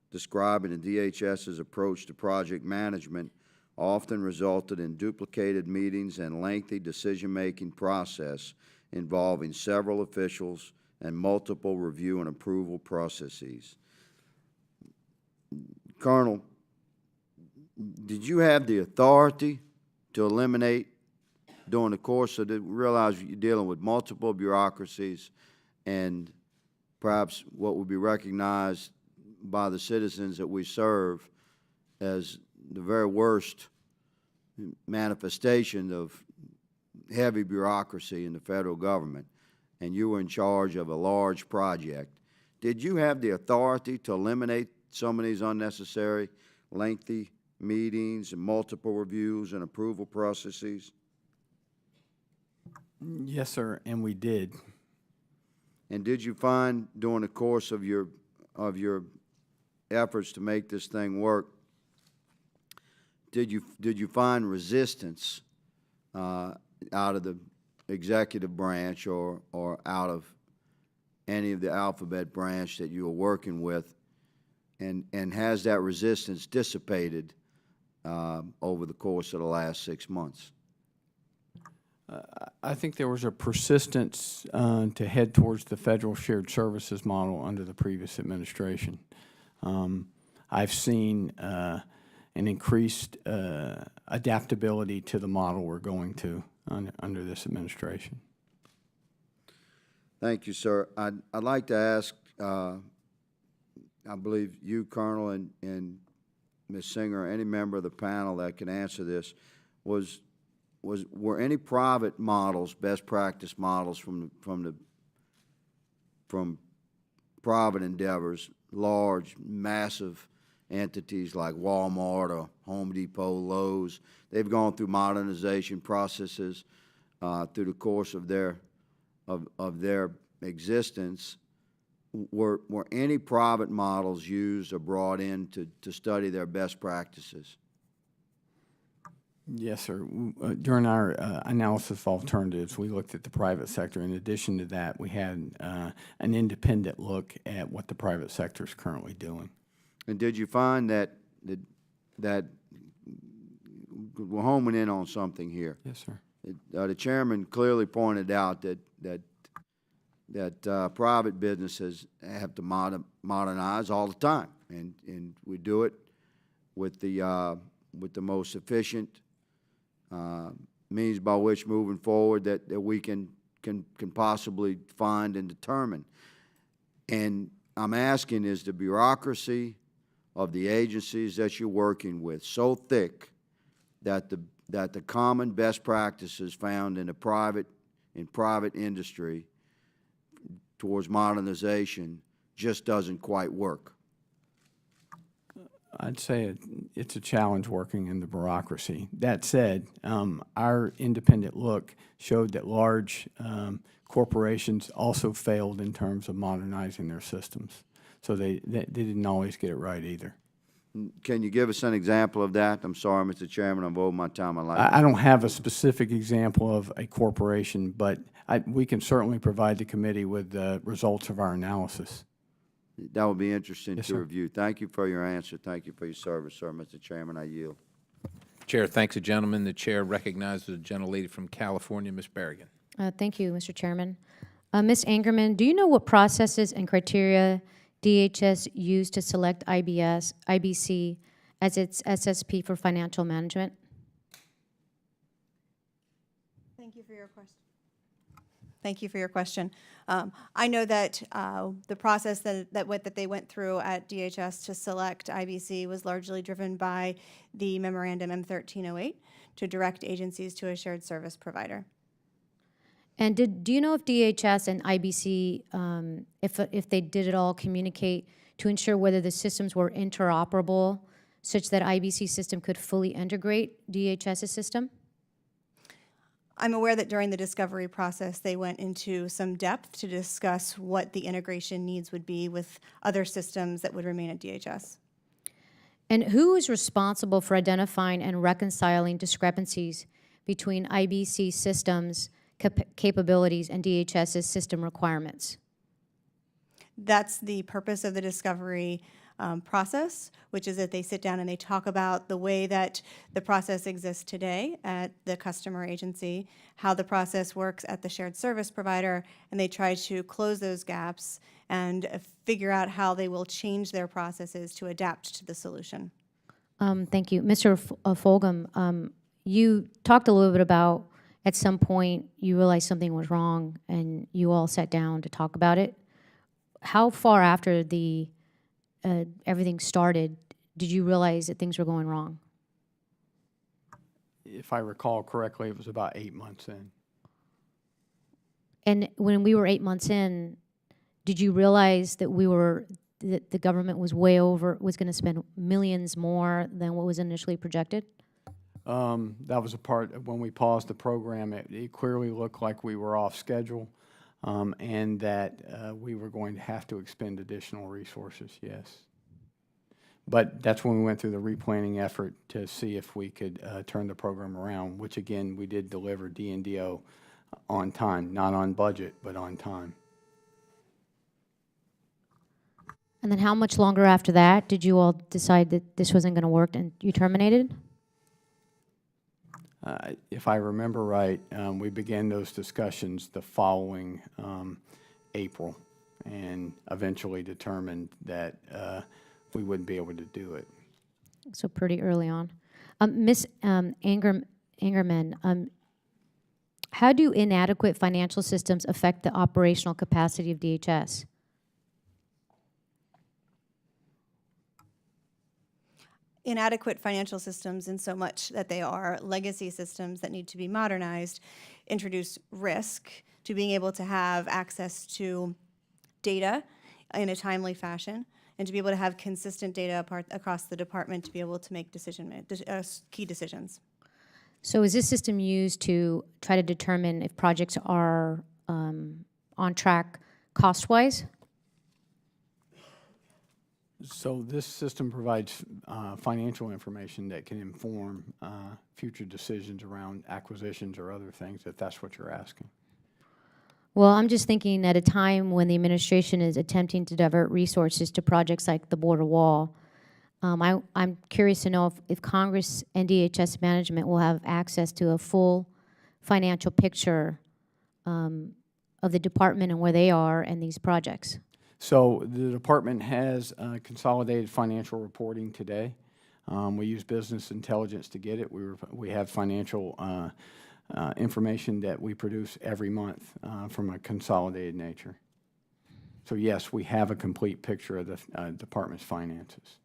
describing the DHS's approach to project management often resulted in duplicated meetings and lengthy decision-making process involving several officials and multiple review and approval processes. Colonel, did you have the authority to eliminate during the course of the, realize you're dealing with multiple bureaucracies and perhaps what would be recognized by the citizens that we serve as the very worst manifestation of heavy bureaucracy in the federal government, and you were in charge of a large project. Did you have the authority to eliminate some of these unnecessary, lengthy meetings and multiple reviews and approval processes? Yes, sir, and we did. And did you find during the course of your efforts to make this thing work, did you find resistance out of the executive branch or out of any of the alphabet branch that you were working with, and has that resistance dissipated over the course of the last 6 months? I think there was a persistence to head towards the federal shared services model under the previous administration. I've seen an increased adaptability to the model we're going to under this administration. Thank you, sir. I'd like to ask, I believe you, Colonel, and Ms. Singer, any member of the panel that can answer this, were any private models, best practice models from private endeavors, large, massive entities like Walmart or Home Depot, Lowe's? They've gone through modernization processes through the course of their existence. Were any private models used or brought in to study their best practices? Yes, sir. During our analysis of alternatives, we looked at the private sector. In addition to that, we had an independent look at what the private sector is currently doing. And did you find that we're homing in on something here? Yes, sir. The chairman clearly pointed out that private businesses have to modernize all the time, and we do it with the most efficient means by which moving forward that we can possibly find and determine. And I'm asking, is the bureaucracy of the agencies that you're working with so thick that the common best practices found in private industry towards modernization just doesn't quite work? I'd say it's a challenge working in the bureaucracy. That said, our independent look showed that large corporations also failed in terms of modernizing their systems. So they didn't always get it right either. Can you give us an example of that? I'm sorry, Mr. Chairman, I've over my time. I don't have a specific example of a corporation, but we can certainly provide the committee with the results of our analysis. That would be interesting Yes, to sir. review. Thank you for your answer. Thank you for your service, sir. Mr. Chairman, I yield. Chair thanks the gentleman. The chair recognizes the gentlelady from California, Ms. Berrigan. Thank you, Mr. Chairman. Ms. Angerman, do you know what processes and criteria DHS used to select IBC as its SSP for financial management? Thank you for your question. Thank you for your question. I know that the process that they went through at DHS to select IBC was largely driven by the memorandum M1308 to direct agencies to a shared service provider. And do you know if DHS and IBC, if they did at all communicate to ensure whether the systems were interoperable such that IBC system could fully integrate DHS's system? I'm aware that during the discovery process, they went into some depth to discuss what the integration needs would be with other systems that would remain at DHS. And who is responsible for identifying and reconciling discrepancies between IBC systems capabilities and DHS's system requirements? That's the purpose of the discovery process, which is that they sit down and they talk about the way that the process exists today at the customer agency, how the process works at the shared service provider, and they try to close those gaps and figure out how they will change their processes to adapt to the solution. Thank you. Mr. Fulgham, you talked a little bit about at some point you realized something was wrong and you all sat down to talk about it. How far after the everything started did you realize that things were going wrong? If I recall correctly, it was about 8 months in. And when we were 8 months in, did you realize that that the government was was going to spend millions more than what was initially projected? That was a part of when we paused the program. It clearly looked like we were off schedule, and that we were going to have to expend additional resources, yes. But that's when we went through the replanning effort to see if we could turn the program around, which again, we did deliver D&DO on time, not on budget, but on time. And then how much longer after that did you all decide that this wasn't going to work and you terminated? If I remember right, we began those discussions the following April and eventually determined that we wouldn't be able to do it. So pretty early on. Ms. Angerman, how do inadequate financial systems affect the operational capacity of DHS? Inadequate financial systems, in so much that they are legacy systems that need to be modernized, introduce risk to being able to have access to data in a timely fashion, and to be able to have consistent data across the department to be able to make key decisions. So is this system used to try to determine if projects are on track cost-wise? So this system provides financial information that can inform future decisions around acquisitions or other things, if that's what you're asking. Well, I'm just thinking at a time when the administration is attempting to divert resources to projects like the border wall, I'm curious to know if Congress and DHS management will have access to a full financial picture of the department and where they are and these projects. So the department has consolidated financial reporting today. We use business intelligence to get it. We have financial information that we produce every month from a consolidated nature. So yes, we have a complete picture of the department's finances.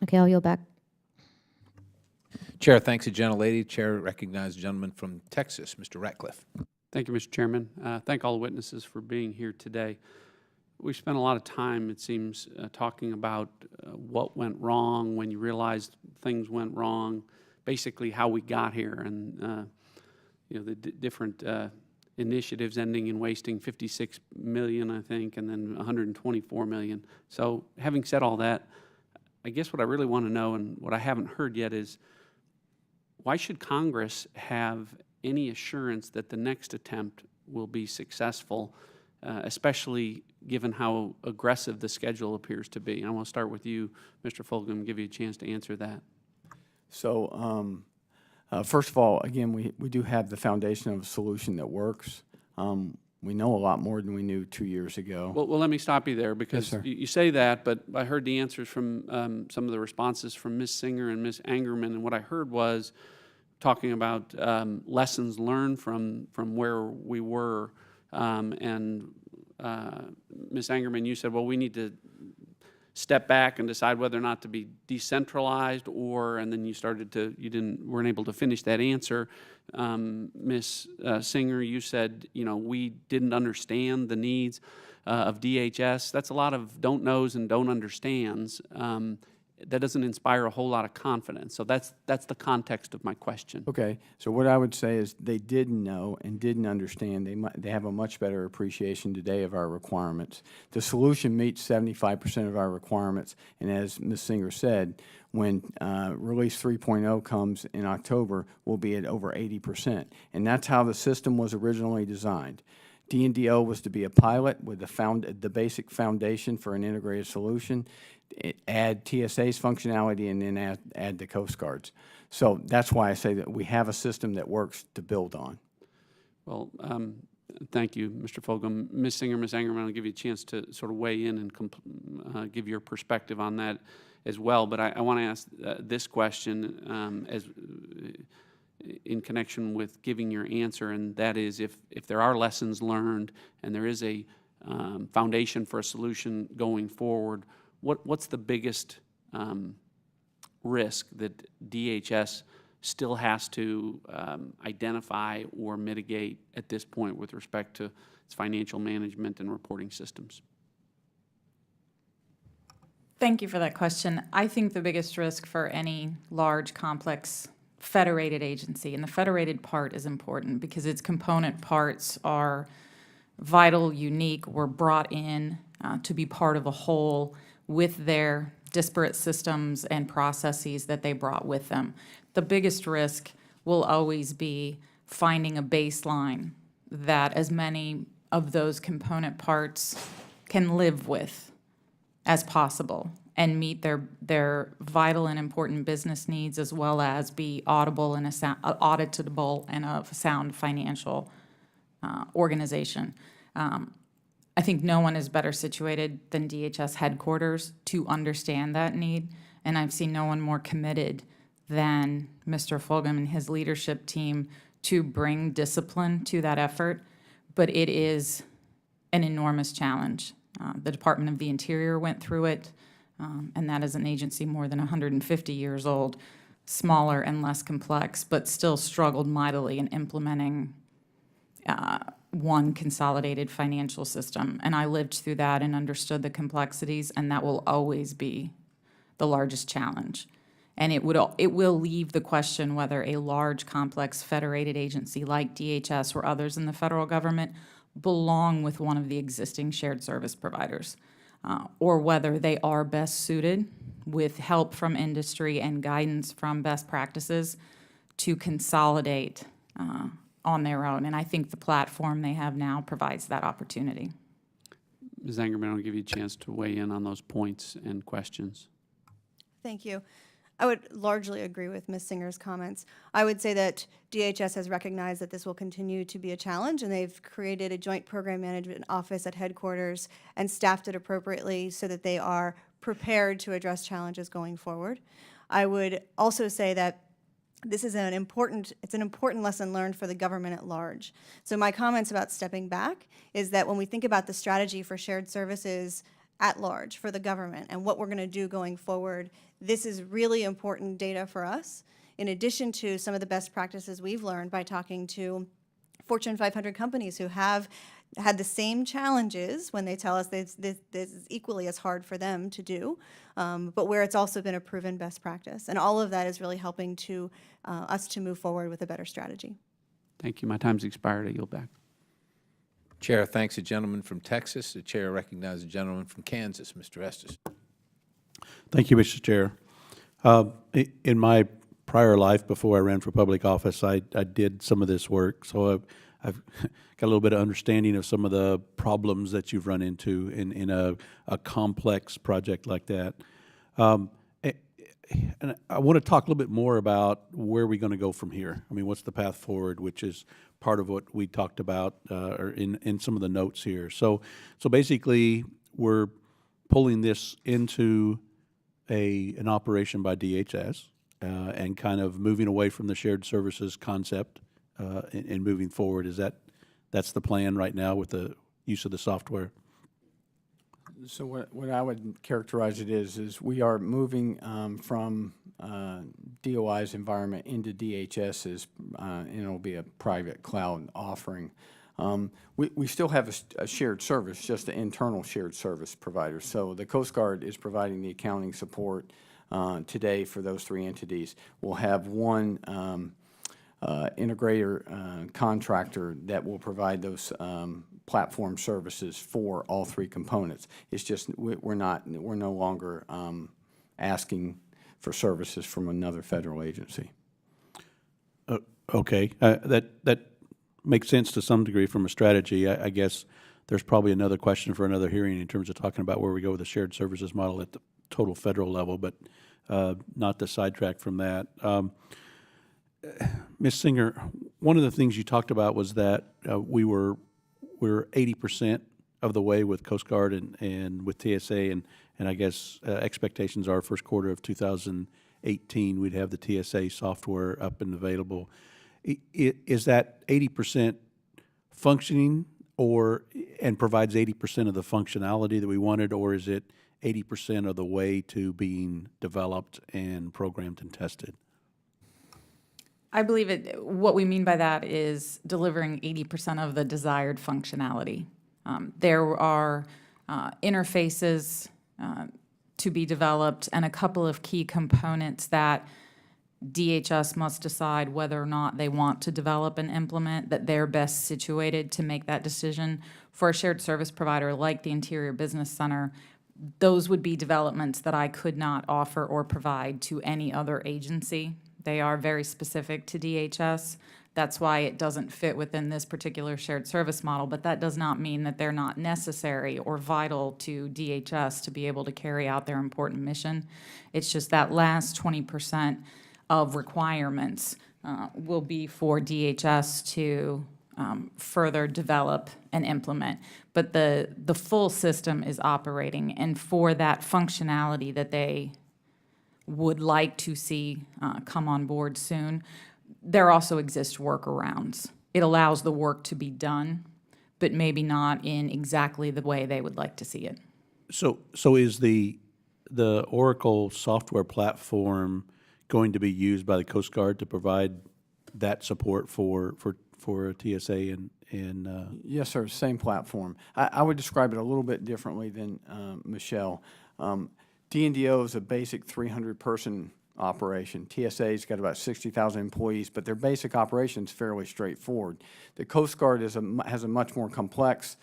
Okay, I'll yield back. Chair thanks the gentlelady. Chair recognizes the gentleman from Texas, Mr. Ratcliffe. Thank you, Mr. Chairman. Thank all the witnesses for being here today. We spent a lot of time, it seems, talking about what went wrong, when you realized things went wrong, basically how we got here, and the different initiatives ending in wasting $56 million, I think, and then $124 million. So having said all that, I guess what I really want to know, and what I haven't heard yet, is why should Congress have any assurance that the next attempt will be successful, especially given how aggressive the schedule appears to be? And I want to start with you, Mr. Fulgham, and give you a chance to answer that. So first of all, again, we do have the foundation of a solution that works. We know a lot more than we knew 2 years ago. Well, let me stop you there, because Yes, you say that, but I heard the answers from some of the responses from Ms. Singer and Ms. Angerman, and what I heard was talking about lessons learned from where we were, and Ms. Angerman, you said, well, we need to step back and decide whether or not to be decentralized, and then you weren't able to finish that answer. Ms. Singer, you said, we didn't understand the needs of DHS. That's a lot of don't knows and don't understands. That doesn't inspire a whole lot of confidence. So that's the context of my question. Okay, so what I would say is they didn't know and didn't understand. They have a much better appreciation today of our requirements. The solution meets 75% of our requirements, and as Ms. Singer said, when Release 3.0 comes in October, we'll be at over 80%, and that's how the system was originally designed. D&DO was to be a pilot with the basic foundation for an integrated solution, add TSA's functionality, and then add the Coast Guard's. So that's why I say that we have a system that works to build on. Well, Thank you, Mr. Fogum. Ms. Singer, Ms. Angerman, I'll give you a chance to sort of weigh in and give your perspective on that as well. But I want to ask this question in connection with giving your answer, and that is if there are lessons learned and there is a foundation for a solution going forward, what's the biggest risk that DHS still has to identify or mitigate at this point with respect to its financial management and reporting systems? Thank you for that question. I think the biggest risk for any large, complex, federated agency, and the federated part is important because its component parts are vital, unique, were brought in to be part of a whole with their disparate systems and processes that they brought with them. The biggest risk will always be finding a baseline that as many of those component parts can live with as possible and meet their vital and important business needs, as well as be auditable and a sound financial organization. I think no one is better situated than DHS headquarters to understand that need, and I've seen no one more committed than Mr. Fulgham and his leadership team to bring discipline to that effort, but it is an enormous challenge. The Department of the Interior went through it, and that is an agency more than 150 years old, smaller and less complex, but still struggled mightily in implementing one consolidated financial system. And I lived through that and understood the complexities, and that will always be the largest challenge. And it will leave the question whether a large, complex, federated agency like DHS or others in the federal government belong with one of the existing shared service providers, or whether they are best suited with help from industry and guidance from best practices to consolidate on their own. And I think the platform they have now provides that opportunity. Ms. Angerman, I'll give you a chance to weigh in on those points and questions. Thank you. I would largely agree with Ms. Singer's comments. I would say that DHS has recognized that this will continue to be a challenge, and they've created a joint program management office at headquarters and staffed it appropriately so that they are prepared to address challenges going forward. I would also say that this is an important lesson learned for the government at large. So my comments about stepping back is that when we think about the strategy for shared services at large for the government and what we're going to do going forward, this is really important data for us, in addition to some of the best practices we've learned by talking to Fortune 500 companies who have had the same challenges when they tell us this is equally as hard for them to do, but where it's also been a proven best practice. And all of that is really helping to us to move forward with a better strategy. Thank you. My time's expired. I yield back. Chair thanks the gentleman from Texas. The chair recognizes the gentleman from Kansas, Mr. Estes. Thank you, Mr. Chair. In my prior life, before I ran for public office, I did some of this work, so I've got a little bit of understanding of some of the problems that you've run into in a complex project like that. And I want to talk a little bit more about where we're going to go from here. I mean, what's the path forward, which is part of what we talked about or in some of the notes here. So basically, we're pulling this into an operation by DHS and kind of moving away from the shared services concept and moving forward. That's the plan right now with the use of the software? So what I would characterize it is we are moving from DOI's environment into DHS's, and it'll be a private cloud offering. We still have a shared service, just the internal shared service provider. So the Coast Guard is providing the accounting support today for those three entities. We'll have one integrator contractor that will provide those platform services for all three components. It's just we're no longer asking for services from another federal agency. Okay, that makes sense to some degree from a strategy. I guess there's probably another question for another hearing in terms of talking about where we go with the shared services model at the total federal level, but not to sidetrack from that. Ms. Singer, one of the things you talked about was that we were we're 80% of the way with Coast Guard and with TSA, and I guess expectations are first quarter of 2018, we'd have the TSA software up and available. Is that 80% functioning and provides 80% of the functionality that we wanted, or is it 80% of the way to being developed and programmed and tested? I believe what we mean by that is delivering 80% of the desired functionality. There are interfaces to be developed and a couple of key components that DHS must decide whether or not they want to develop and implement, that they're best situated to make that decision. For a shared service provider like the Interior Business Center, those would be developments that I could not offer or provide to any other agency. They are very specific to DHS. That's why it doesn't fit within this particular shared service model, but that does not mean that they're not necessary or vital to DHS to be able to carry out their important mission. It's just that last 20% of requirements will be for DHS to further develop and implement. But the full system is operating, and for that functionality that they would like to see come on board soon, there also exist workarounds. It allows the work to be done, but maybe not in exactly the way they would like to see it. So is the Oracle software platform going to be used by the Coast Guard to provide that support for TSA and Yes, sir, same platform. I would describe it a little bit differently than Michelle. DNDO is a basic 300-person operation. TSA's got about 60,000 employees, but their basic operation is fairly straightforward. The Coast Guard has a much more complex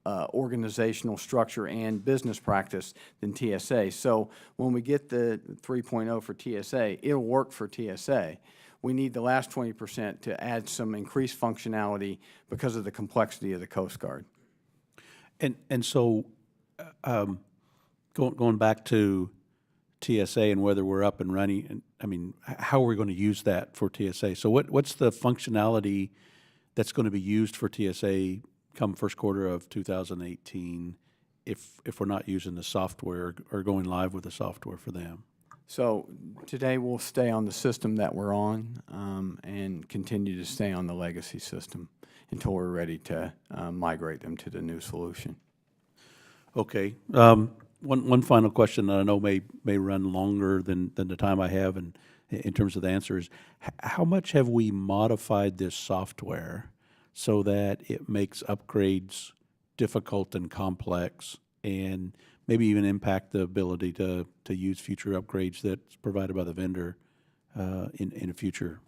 organizational structure and business practice than TSA. So when we get the 3.0 for TSA, it'll work for TSA. We need the last 20% to add some increased functionality because of the complexity of the Coast Guard. And so going back to TSA and whether we're up and running, and I mean, how are we going to use that for TSA? So what's the functionality that's going to be used for TSA come first quarter of 2018 if we're not using the software or going live with the software for them? So today we'll stay on the system that we're on and continue to stay on the legacy system until we're ready to migrate them to the new solution. Okay. One final question that I know may run longer than the time I have, and in terms of the answer is, how much have we modified this software so that it makes upgrades difficult and complex, and maybe even impact the ability to use future upgrades that's provided by the vendor in the future?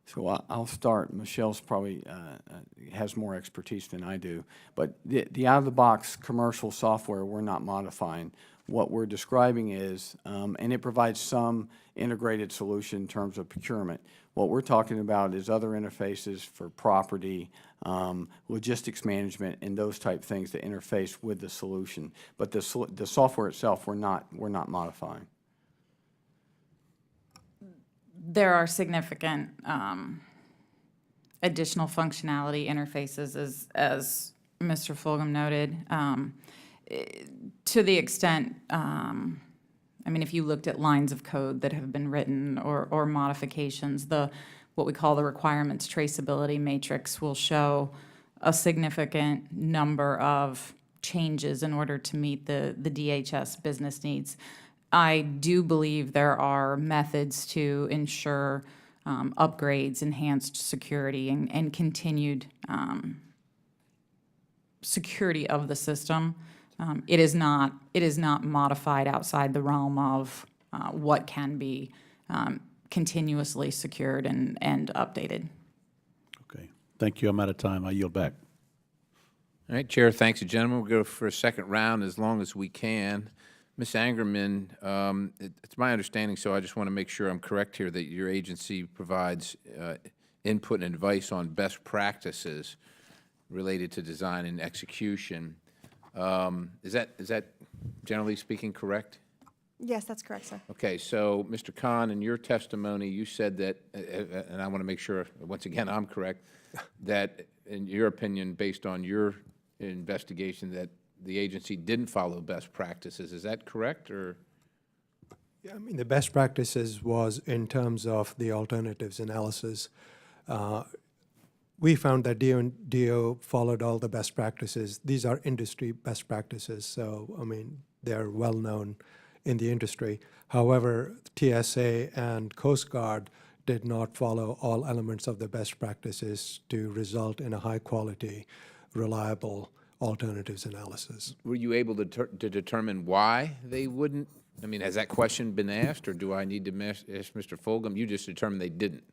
So I'll start. Michelle's probably has more expertise than I do. But the out-of-the-box commercial software, we're not modifying. What we're describing is, and it provides some integrated solution in terms of procurement. What we're talking about is other interfaces for property, logistics management, and those type things that interface with the solution. But the software itself, we're not modifying. There are significant additional functionality interfaces, as Mr. Fulgham noted, to the extent, I mean, if you looked at lines of code that have been written or modifications, what we call the requirements traceability matrix will show a significant number of changes in order to meet the DHS business needs. I do believe there are methods to ensure upgrades, enhanced security, and continued security of the system. It is not modified outside the realm of what can be continuously secured and updated. Okay. Thank you. I'm out of time. I yield back. All right, Chair, thanks, gentlemen. We'll go for a second round as long as we can. Ms. Angerman, it's my understanding, so I just want to make sure I'm correct here, that your agency provides input and advice on best practices related to design and execution. Is that generally speaking correct? Yes, that's correct, sir. Okay, so, Mr. Khan, in your testimony, you said that, and I want to make sure, once again, I'm correct, that in your opinion, based on your investigation, that the agency didn't follow best practices. Is that correct, or? Yeah, I mean, the best practices was in terms of the alternatives analysis. We found that DO followed all the best practices. These are industry best practices, so, I mean, they're well-known in the industry. However, TSA and Coast Guard did not follow all elements of the best practices to result in a high-quality, reliable alternatives analysis. Were you able to determine why they wouldn't? I mean, has that question been asked, or do I need to ask Mr. Fulgham? You just determined they didn't.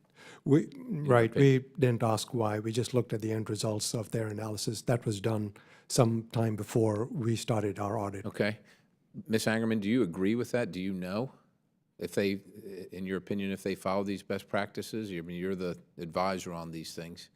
We didn't ask why. We just looked at the end results of their analysis. That was done some time before we started our audit. Okay. Ms. Angerman, do you agree with that? Do you know if they, in your opinion, if they follow these best practices? I mean, you're the advisor on these things.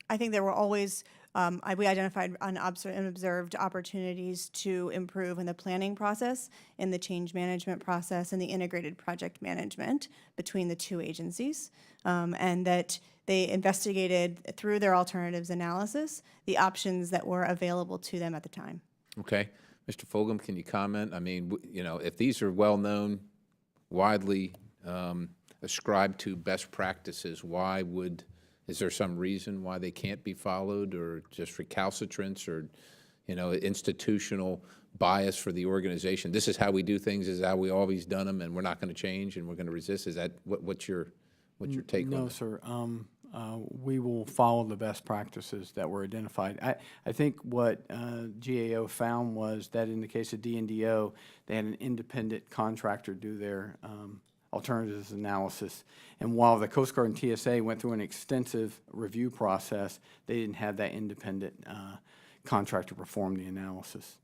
I think there were always, we identified and observed opportunities to improve in the planning process, in the change management process, and the integrated project management between the two agencies, and that they investigated through their alternatives analysis the options that were available to them at the time. Okay. Mr. Fulgham, can you comment? I mean, you know, if these are well-known, widely ascribed to best practices, why would, is there some reason why they can't be followed, or just recalcitrance, or, you know, institutional bias for the organization? This is how we do things, this is how we always done them, and we're not going to change, and we're going to resist. Is that, what's your take on that? No, sir. We will follow the best practices that were identified. I think what GAO found was that in the case of D&DO, they had an independent contractor do their alternatives analysis. And while the Coast Guard and TSA went through an extensive review process, they didn't have that independent contractor perform the analysis,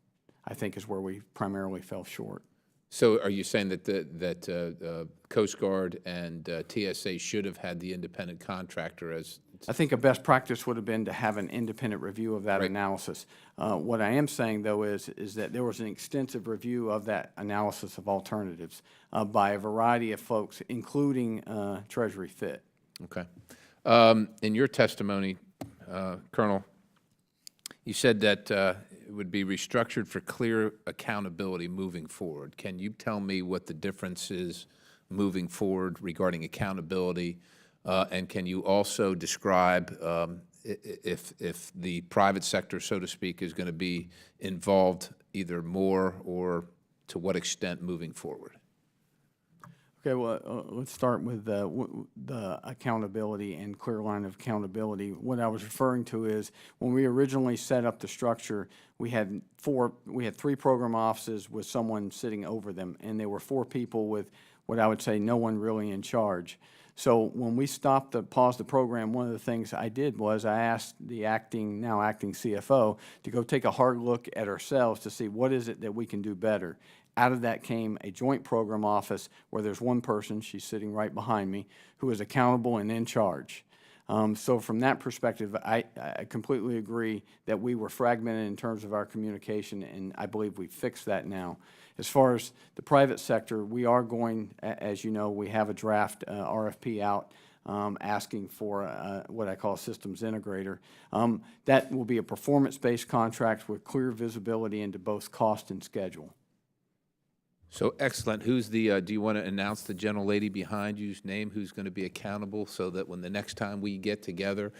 I think is where we primarily fell short. So are you saying that Coast Guard and TSA should have had the independent contractor as? I think a best practice would have been to have an independent review of that analysis. What I am saying, though, is that there was an extensive review of that analysis of alternatives by a variety of folks, including Treasury Fit. Okay. In your testimony, Colonel, you said that it would be restructured for clear accountability moving forward. Can you tell me what the difference is moving forward regarding accountability? And can you also describe if the private sector, so to speak, is going to be involved either more or to what extent moving forward? Okay, well, let's start with the accountability and clear line of accountability. What I was referring to is when we originally set up the structure, we had three program offices with someone sitting over them, and there were 4 people with what I would say no one really in charge. So when we paused the program, one of the things I did was I asked the now acting CFO to go take a hard look at ourselves to see what is it that we can do better. Out of that came a joint program office where there's one person, she's sitting right behind me, who is accountable and in charge. So from that perspective, I completely agree that we were fragmented in terms of our communication, and I believe we've fixed that now. As far as the private sector, we are going, as you know, we have a draft RFP out asking for what I call a systems integrator. That will be a performance-based contract with clear visibility into both cost and schedule. So excellent. Who's the, do you want to announce the gentlelady behind you's name, who's going to be accountable, so that when the next time we get together,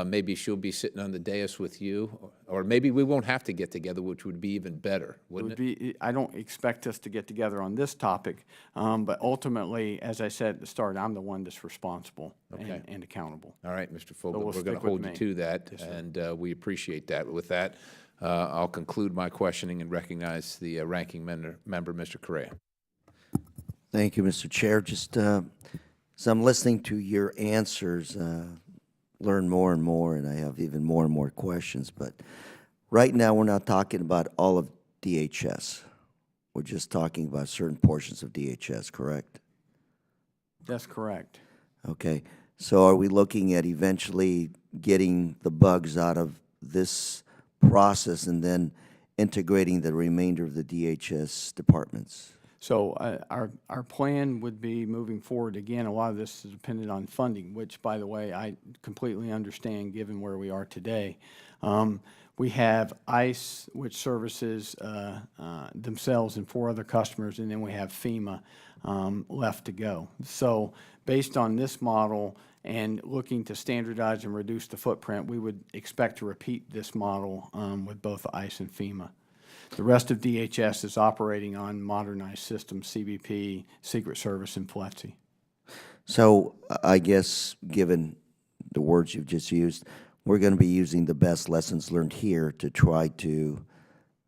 maybe she'll be sitting on the dais with you, or maybe we won't have to get together, which would be even better, wouldn't it? I don't expect us to get together on this topic, but ultimately, as I said at the start, I'm the one that's responsible and accountable. All right, Mr. Fulgham, we'll we're going to hold you to that, and we appreciate that. With that, I'll conclude my questioning and recognize the ranking member, Mr. Correa. Thank you, Mr. Chair. Just as I'm listening to your answers, learn more and more, and I have even more and more questions. But right now, we're not talking about all of DHS. We're just talking about certain portions of DHS, correct? That's correct. Okay. So are we looking at eventually getting the bugs out of this process and then integrating the remainder of the DHS departments? So our plan would be moving forward. Again, a lot of this is dependent on funding, which, by the way, I completely understand given where we are today. We have ICE, which services themselves and 4 other customers, and then we have FEMA left to go. So based on this model and looking to standardize and reduce the footprint, we would expect to repeat this model with both ICE and FEMA. The rest of DHS is operating on modernized systems, CBP, Secret Service, and FLETC. So I guess, given the words you've just used, we're going to be using the best lessons learned here to try to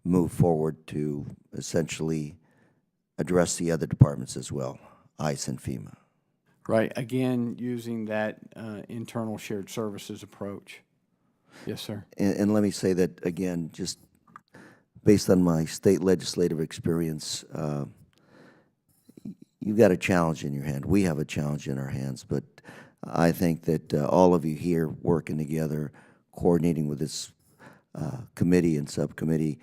move forward to essentially address the other departments as well, ICE and FEMA. Right, again, using that internal shared services approach. Yes, sir. And let me say that, again, just based on my state legislative experience, you've got a challenge in your hand. We have a challenge in our hands, but I think that all of you here working together, coordinating with this committee and subcommittee,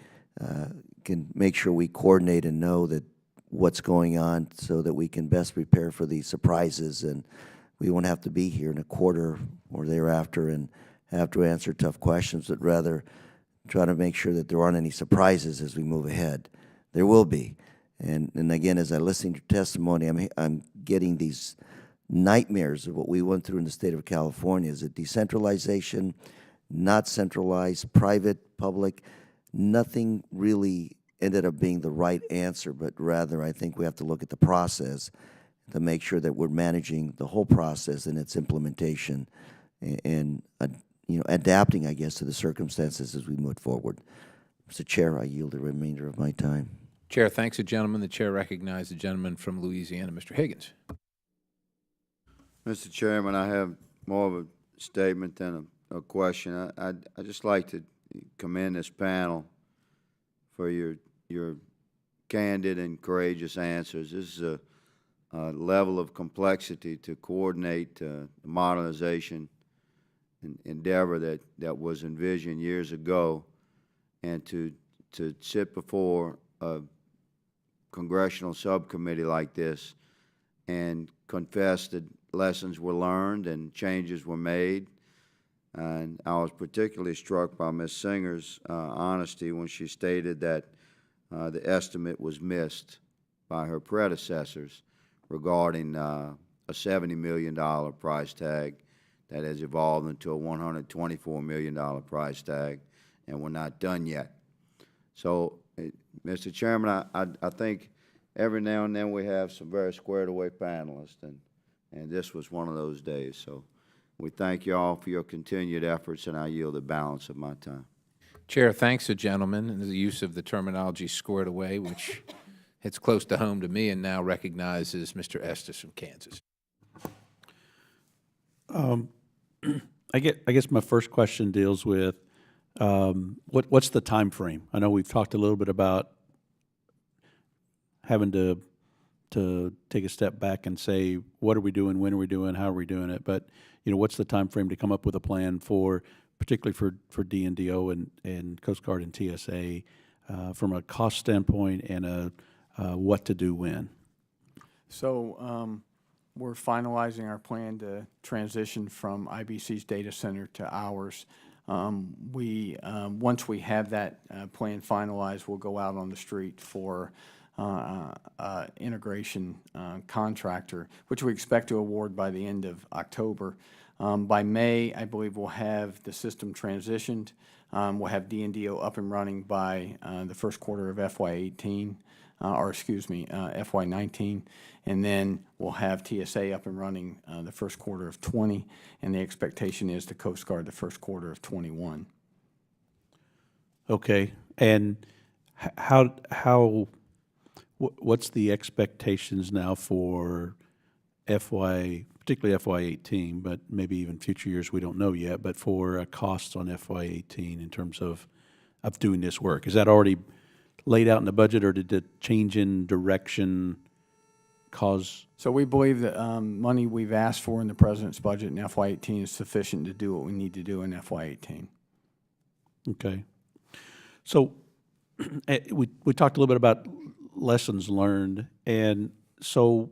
can make sure we coordinate and know that what's going on so that we can best prepare for these surprises, and we won't have to be here in a quarter or thereafter and have to answer tough questions, but rather try to make sure that there aren't any surprises as we move ahead. There will be. And again, as I listen to your testimony, I'm getting these nightmares of what we went through in the state of California. Is it decentralization, not centralized, private, public? Nothing really ended up being the right answer, but rather I think we have to look at the process to make sure that we're managing the whole process and its implementation and adapting, I guess, to the circumstances as we move forward. Mr. Chair, I yield the remainder of my time. Chair thanks the gentleman. The chair recognizes the gentleman from Louisiana, Mr. Higgins. Mr. Chairman, I have more of a statement than a question. I'd just like to commend this panel for your candid and courageous answers. This is a level of complexity to coordinate the modernization endeavor that was envisioned years ago, and to sit before a congressional subcommittee like this and confess that lessons were learned and changes were made. And I was particularly struck by Ms. Singer's honesty when she stated that the estimate was missed by her predecessors regarding a $70 million price tag that has evolved into a $124 million price tag, and we're not done yet. So, Mr. Chairman, I think every now and then we have some very squared away panelists, and this was one of those days. So we thank you all for your continued efforts, and I yield the balance of my time. Chair thanks the gentleman and the use of the terminology squared away, which hits close to home to me, and now recognizes Mr. Estes from Kansas. I guess my first question deals with what's the time frame? I know we've talked a little bit about having to take a step back and say, what are we doing, when are we doing, how are we doing it? But what's the time frame to come up with a plan for, particularly for DNDO and Coast Guard and TSA, from a cost standpoint and a what to do when? So we're finalizing our plan to transition from IBC's data center to ours. Once we have that plan finalized, we'll go out on the street for integration contractor, which we expect to award by the end of October. By May, I believe we'll have the system transitioned. We'll have DNDO up and running by the first quarter of FY18, FY19, and then we'll have TSA up and running the first quarter of 20, and the expectation is the Coast Guard the first quarter of 21. Okay, and what's the expectations now for particularly FY18, but maybe even future years, we don't know yet, but for costs on FY18 in terms of doing this work? Is that already laid out in the budget, or did the change in direction cause? So we believe that money we've asked for in the President's budget in FY18 is sufficient to do what we need to do in FY18. Okay. So we talked a little bit about lessons learned, and so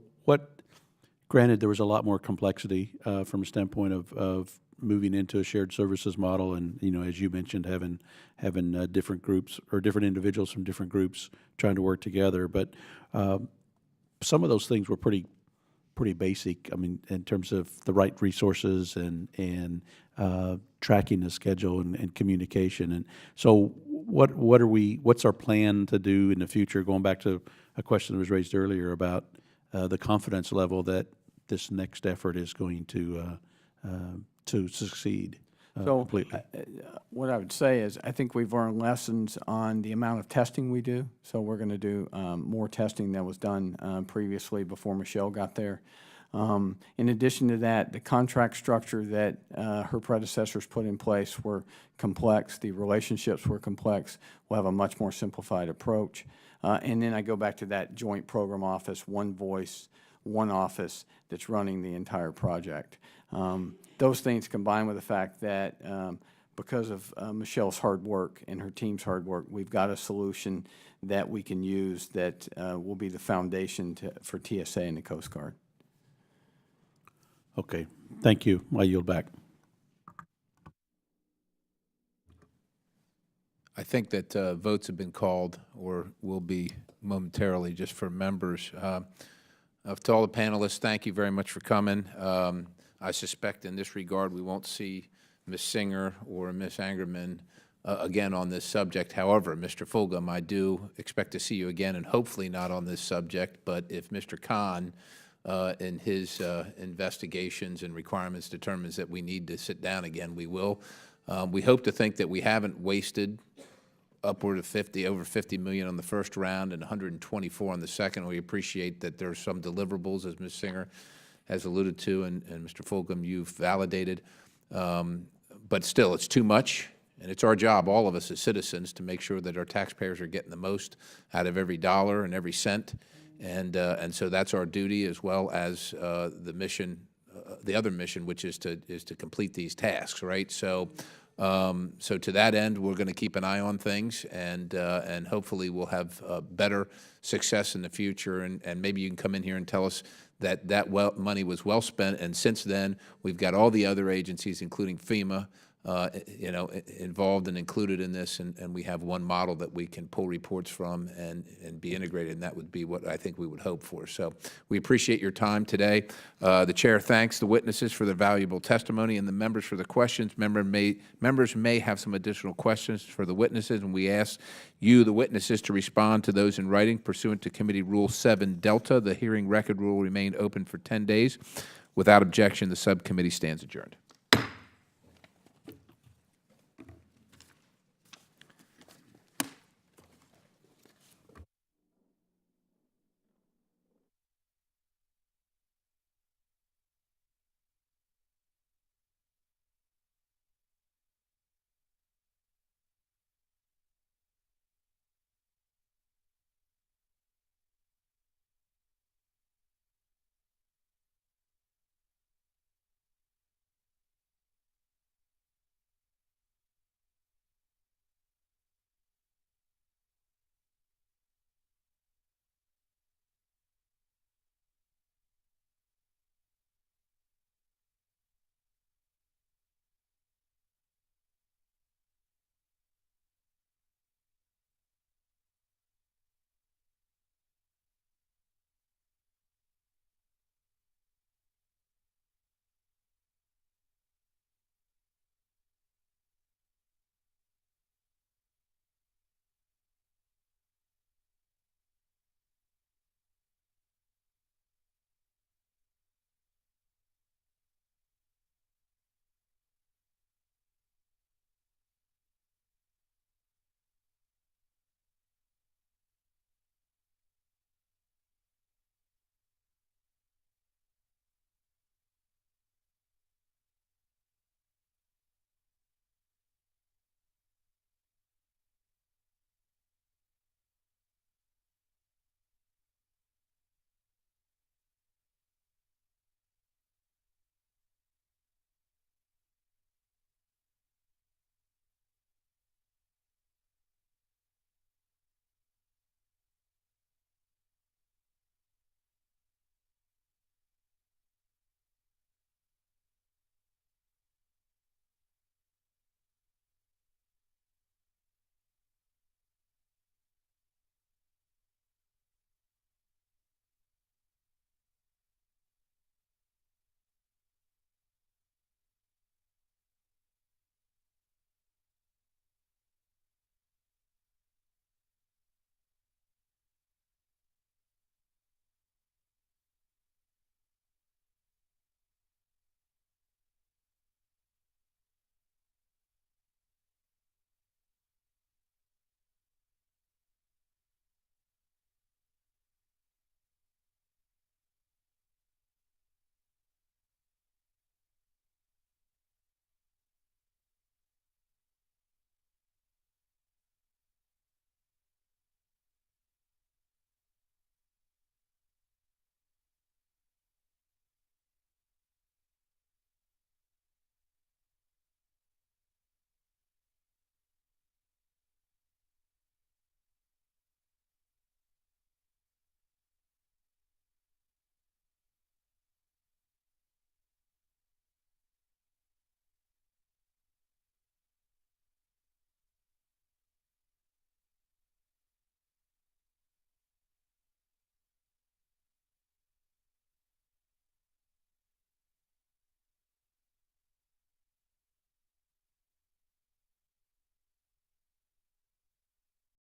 granted, there was a lot more complexity from a standpoint of moving into a shared services model, and as you mentioned, having different groups or different individuals from different groups trying to work together. But some of those things were pretty basic. I mean, in terms of the right resources and tracking the schedule and communication. And so, what's our plan to do in the future? Going back to a question that was raised earlier about the confidence level that this next effort is going to succeed completely. What I would say is I think we've learned lessons on the amount of testing we do. So we're going to do more testing than was done previously before Michelle got there. In addition to that, the contract structure that her predecessors put in place were complex. The relationships were complex. We'll have a much more simplified approach. And then I go back to that joint program office, one voice, one office that's running the entire project. Those things combined with the fact that because of Michelle's hard work and her team's hard work, we've got a solution that we can use that will be the foundation for TSA and the Coast Guard. Okay, thank you. I yield back. I think that votes have been called or will be momentarily just for members. To all the panelists, thank you very much for coming. I suspect in this regard we won't see Ms. Singer or Ms. Angerman again on this subject. However, Mr. Fulgham, I do expect to see you again, and hopefully not on this subject, but if Mr. Khan in his investigations and requirements determines that we need to sit down again, we will. We hope to think that we haven't wasted upward of over 50 million on the first round and 124 on the second. We appreciate that there are some deliverables, as Ms. Singer has alluded to, and Mr. Fulgham, you've validated. But still, it's too much, and it's our job, all of us as citizens, to make sure that our taxpayers are getting the most out of every dollar and every cent. And so that's our duty, as well as the mission, the other mission, which is to complete these tasks, right? So to that end, we're going to keep an eye on things, and hopefully we'll have better success in the future. And maybe you can come in here and tell us that money was well spent. And since then, we've got all the other agencies, including FEMA, involved and included in this, and we have one model that we can pull reports from and be integrated, and that would be what I think we would hope for. So we appreciate your time today. The chair thanks the witnesses for their valuable testimony and the members for the questions. Members may have some additional questions for the witnesses, and we ask you, the witnesses, to respond to those in writing pursuant to Committee Rule 7 Delta. The hearing record will remain open for 10 days. Without objection, the subcommittee stands adjourned.